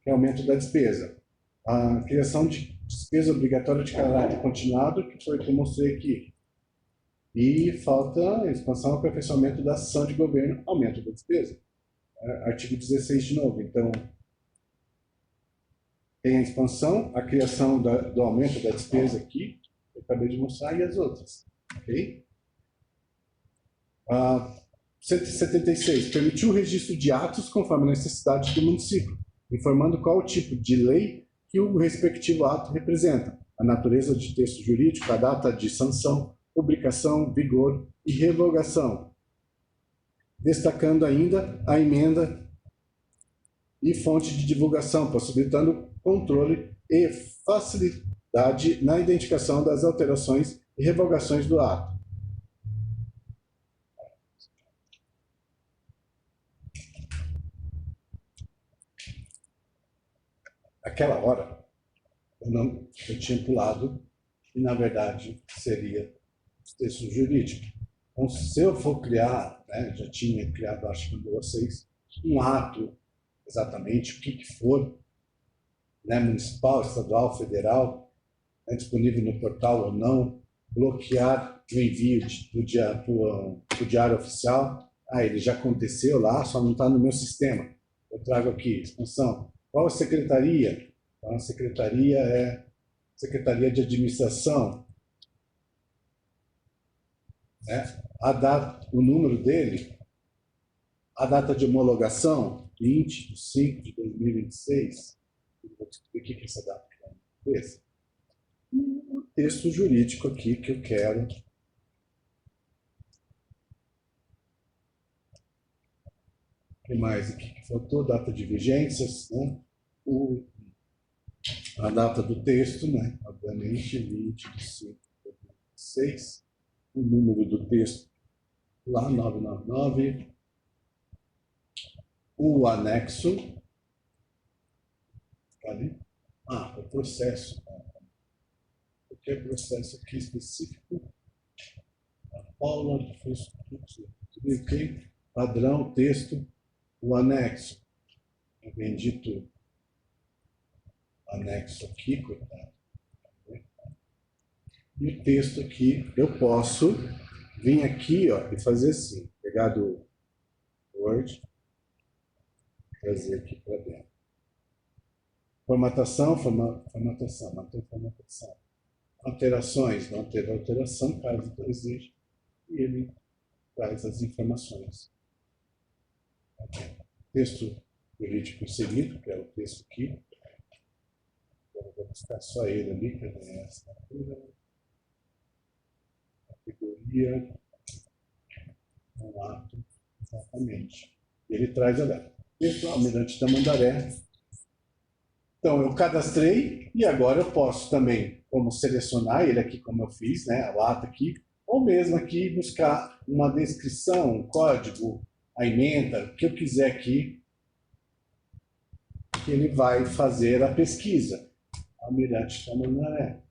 que é aumento da despesa. A criação de despesa obrigatória de caráter continuado, que foi o que eu mostrei aqui. E falta a expansão e aperfeiçoamento da ação de governo, aumento da despesa. Artigo 16 de novo. Então, tem a expansão, a criação do aumento da despesa aqui, eu acabei de mostrar, e as outras. Ok? 176. Permitiu o registro de atos conforme a necessidade do município, informando qual o tipo de lei que o respectivo ato representa, a natureza de texto jurídico, a data de sanção, publicação, vigor e revogação, destacando ainda a emenda e fonte de divulgação, possibilitando controle e facilidade na identificação das alterações e revogações do ato. Aquela hora, eu tinha pulado e, na verdade, seria texto jurídico. Então, se eu for criar, né, já tinha criado, acho que com vocês, um ato, exatamente o que for, né, municipal, estadual, federal, né, disponível no portal ou não, bloquear o envio do diário oficial. Ele já aconteceu lá, só não está no meu sistema. Eu trago aqui, expansão. Qual a secretaria? Então, a secretaria é Secretaria de Administração. Né? O número dele, a data de homologação, 20/5/2026. Vou descobrir o que é essa data. Esse. O texto jurídico aqui que eu quero. O que mais aqui que faltou? Data de vigências, né? A data do texto, né? Obviamente, 20/5/2026. O número do texto lá, 999. O anexo. Ali. O processo. O que é processo aqui específico? A Paula, fluxo, ok? Padrão, texto, o anexo. O bendito anexo aqui, coitado. E o texto aqui, eu posso vir aqui, ó, e fazer assim, pegar do Word, trazer aqui para dentro. Formatação, manter formatação. Alterações, não ter alteração, caso deseje, e ele traz as informações. Texto jurídico inserido, que é o texto aqui. Eu vou buscar só ele ali, que é a assinatura. Categoria. Um ato, exatamente. Ele traz, olha, texto Almirante Tamandaré. Então, eu cadastrei e agora eu posso também, como selecionar ele aqui, como eu fiz, né, o ato aqui, ou mesmo aqui buscar uma descrição, um código, a emenda, o que eu quiser aqui, que ele vai fazer a pesquisa. Almirante Tamandaré.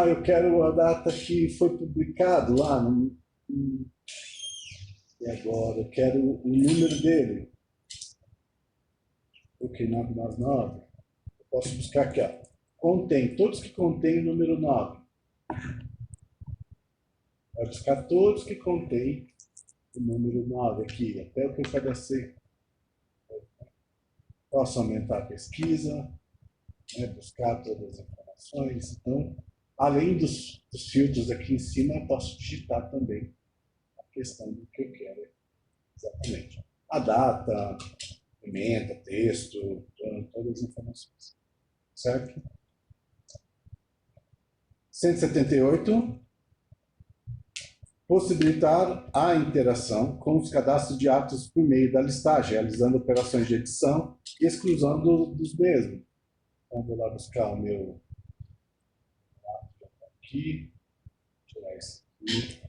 Eu quero a data que foi publicado lá, e agora eu quero o número dele. Ok, 999. Eu posso buscar aqui, ó. Contém, todos que contêm o número 9. Vai buscar todos que contêm o número 9 aqui, até o que eu cadastrei. Posso aumentar a pesquisa, né, buscar todas as informações. Então, além dos filtros aqui em cima, eu posso digitar também a questão do que eu quero exatamente. A data, emenda, texto, todas as informações. Certo? 178. Possibilitar a interação com os cadastros de atos por meio da listagem, realizando operações de edição e exclusão dos mesmos. Então, vou lá buscar o meu ato aqui, tirar esse aqui.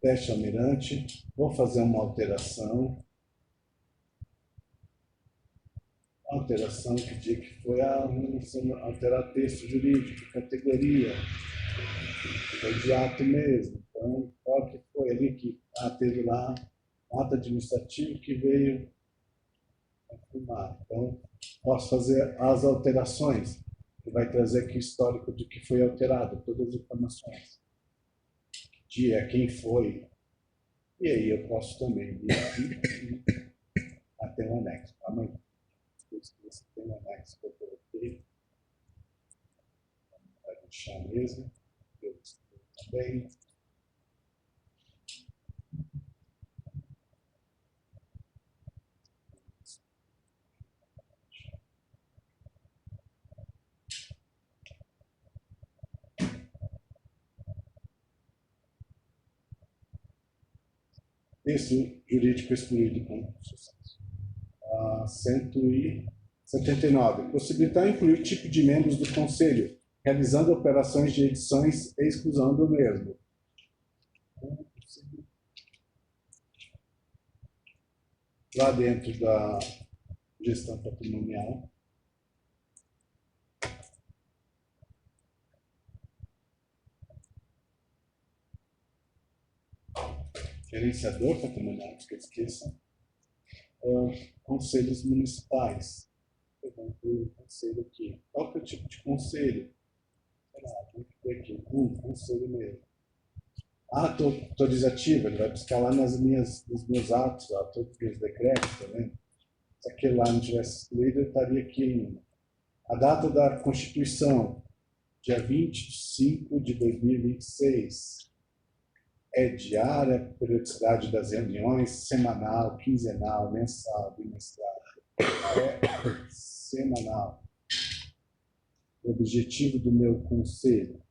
Teste Almirante, vou fazer uma alteração. Alteração que dia que foi alterar texto jurídico, categoria, foi de ato mesmo. Então, qual que foi ali que teve lá ato administrativo que veio confirmar. Então, posso fazer as alterações, que vai trazer aqui o histórico de que foi alterado, todas as informações. Que dia, quem foi. E aí eu posso também vir aqui até um anexo. Amanhã. Você tem um anexo que eu coloquei. Vai deixar mesmo. Eu também. Texto jurídico excluído com sucesso. 179. Possibilitar incluir tipo de membros do Conselho, realizando operações de edições e exclusão do mesmo. Lá dentro da gestão patrimonial. Gerenciador patrimonial, que eu esqueça. Conselhos municipais. Pegando o conselho aqui. Qual que é o tipo de conselho? Sei lá, vamos ver aqui. Conselho mesmo. Estou desativa, ele vai buscar lá nos meus atos, lá, todos os meus decretos, tá vendo? Se aquele lá não tivesse excluído, eu estaria aqui ainda. A data da Constituição, dia 25 de 2026. É diária, periodicidade das reuniões, semanal, quinzenal, mensal, bimestral. É semanal. O objetivo do meu conselho.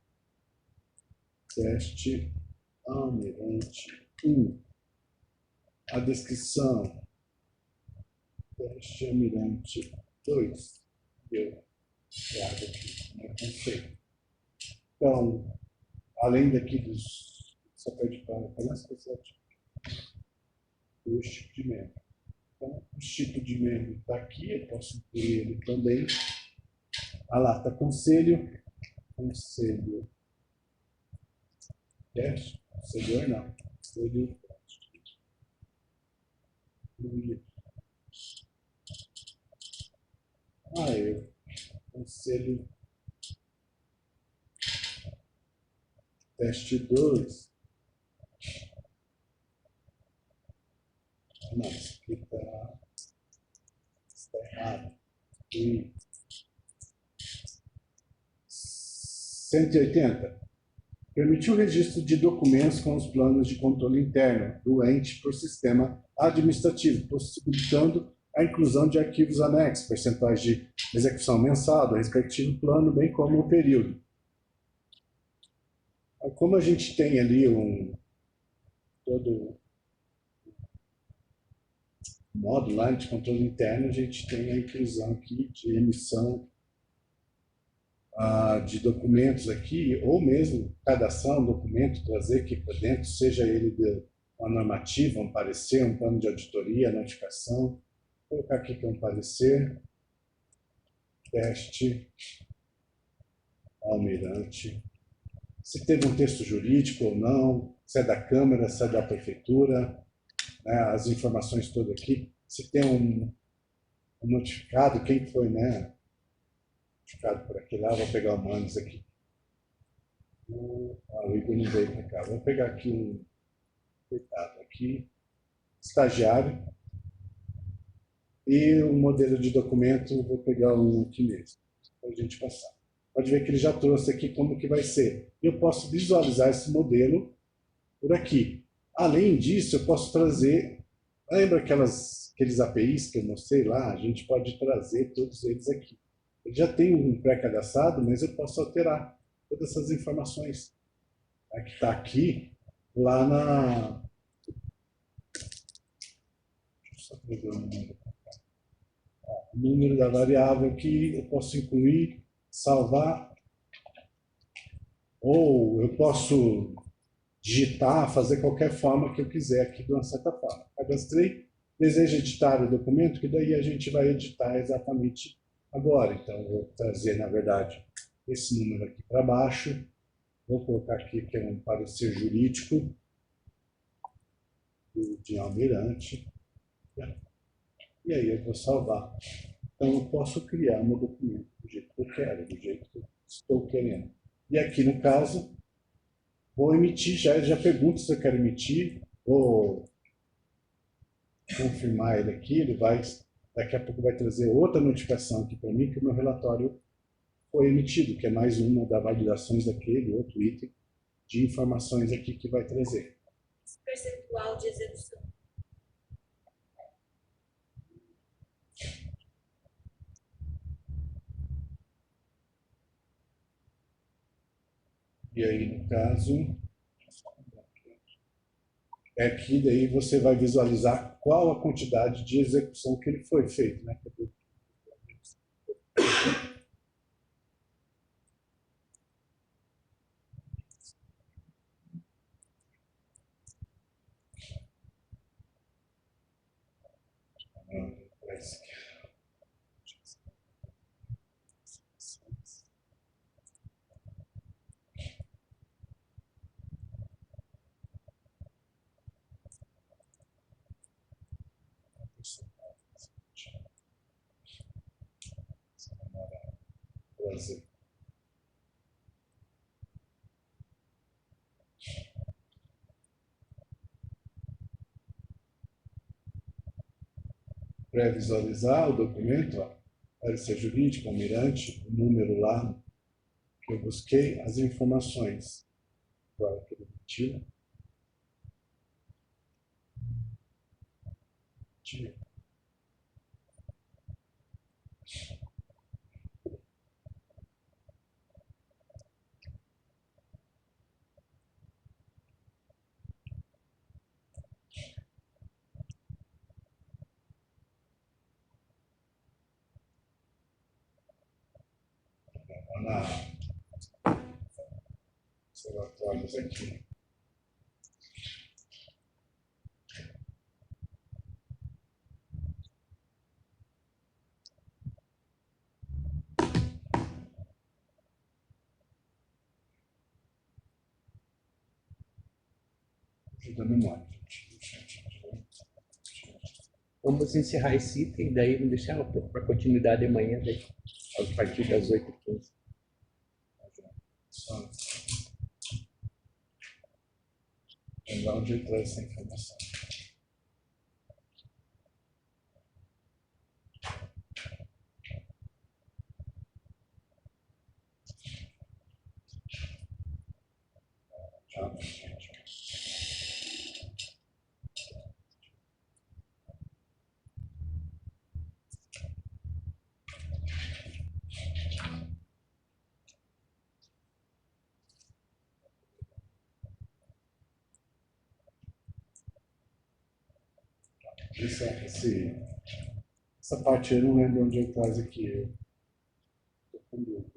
Teste Almirante 1. A descrição. Teste Almirante 2. Eu trago aqui o meu conselho. Então, além daqui dos. Só pede para as pessoas. Os tipos de membro. Então, o tipo de membro está aqui, eu posso incluir ele também. Lá está conselho. Conselho. Conselhor não. Conselho. Eu. Conselho. Teste 2. Não, isso aqui está errado. E 180. Permitiu o registro de documentos com os planos de controle interno do ente por sistema administrativo, possibilitando a inclusão de arquivos anexos, percentuais de execução mensal do respectivo plano, bem como o período. Como a gente tem ali todo o módulo lá de controle interno, a gente tem a inclusão aqui de emissão de documentos aqui, ou mesmo cadastrar um documento, trazer aqui para dentro, seja ele uma normativa, um parecer, um plano de auditoria, notificação. Vou colocar aqui que é um parecer. Teste Almirante. Se teve um texto jurídico ou não, se é da Câmara, se é da Prefeitura, né, as informações todas aqui. Se tem um notificado, quem foi, né? Notificado por aqui lá, vou pegar o Manos aqui. O Igor não veio para cá. Vou pegar aqui coitado aqui, estagiário. E o modelo de documento, vou pegar um aqui mesmo, para a gente passar. Pode ver que ele já trouxe aqui como que vai ser. Eu posso visualizar esse modelo por aqui. Além disso, eu posso trazer, lembra aqueles APIs que eu mostrei lá? A gente pode trazer todos eles aqui. Ele já tem um pré-cadastrado, mas eu posso alterar todas essas informações. Que está aqui, lá na... Deixa eu só pegar o número. O número da variável aqui, eu posso incluir, salvar, ou eu posso digitar, fazer qualquer forma que eu quiser aqui de uma certa forma. Cadastrei, desejo editar o documento, que daí a gente vai editar exatamente agora. Então, eu vou trazer, na verdade, esse número aqui para baixo. Vou colocar aqui que é um parecer jurídico de Almirante. E aí eu vou salvar. Então, eu posso criar meu documento do jeito que eu quero, do jeito que eu estou querendo. E aqui, no caso, vou emitir, já pergunto se eu quero emitir, vou confirmar ele aqui, ele vai, daqui a pouco vai trazer outra notificação aqui para mim, que o meu relatório foi emitido, que é mais uma das validações daquele outro item de informações aqui que vai trazer. Percentual de execução. E aí, no caso, É que daí você vai visualizar qual a quantidade de execução que ele foi feito, né? Pré-visualizar o documento, ó, parecer jurídico, almirante, o número lá que eu busquei, as informações. Agora que ele tira. Tira. Observatórios aqui. Ajuda a memória, gente. Vamos encerrar esse item e daí vamos deixar para continuidade amanhã, daí, a partir das 8h15. Só lembrar onde eu trouxe essa informação. Essa parte eu não lembro onde eu traz aqui. Eu tô com dúvida.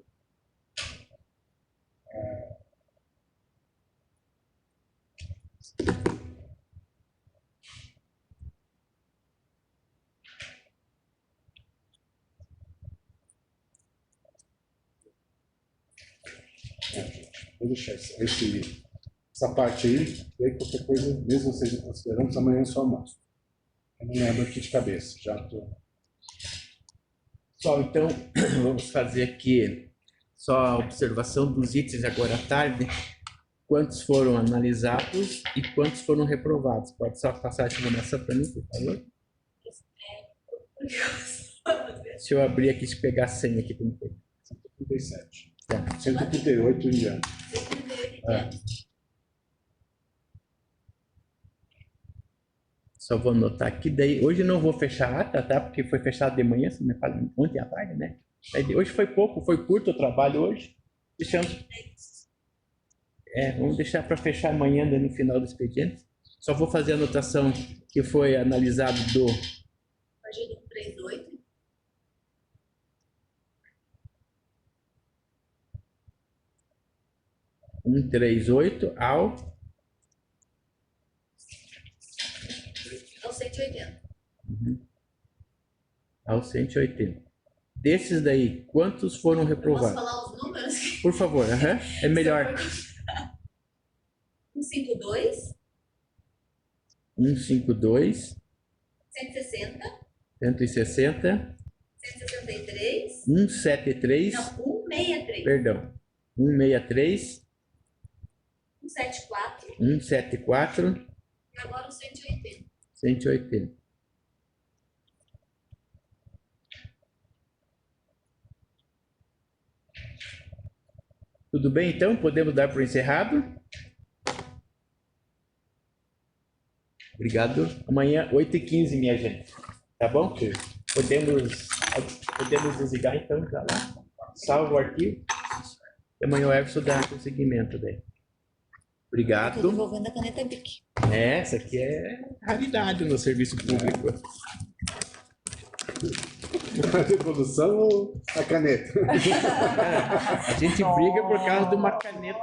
Vou deixar essa parte aí, e aí qualquer coisa, mesmo vocês considerando, amanhã eu só mostro. Eu não lembro aqui de cabeça, já estou. Pessoal, então vamos fazer aqui só a observação dos itens agora à tarde. Quantos foram analisados e quantos foram reprovados? Pode só passar essa informação para mim, por favor? Deixa eu abrir aqui, deixa eu pegar a senha aqui para mim. 137. Tá. 138 em diante. Só vou anotar aqui, daí hoje eu não vou fechar a ata, tá? Porque foi fechado de manhã, ontem à tarde, né? Hoje foi pouco, foi curto o trabalho hoje. Deixamos. Vamos deixar para fechar amanhã, no final do expediente. Só vou fazer a anotação que foi analisado do... Página 138. ao 180. Ao 180. Desses daí, quantos foram reprovados? Posso falar os números? Por favor, é melhor. 152. 152. 160. 160. 163. 173. Não, 163. Perdão. 163. 174. 174. E agora o 180. 180. Tudo bem, então? Podemos dar por encerrado? Obrigado. Amanhã, 8h15, minha gente. Tá bom? Ok. Podemos desligar, então, já lá. Salvo o arquivo. E amanhã o Everson dá prosseguimento daí. Obrigado. Estou devolvendo a caneta Bic. Essa aqui é raridade no serviço público. A devolução ou a caneta? A gente briga por causa de uma caneta.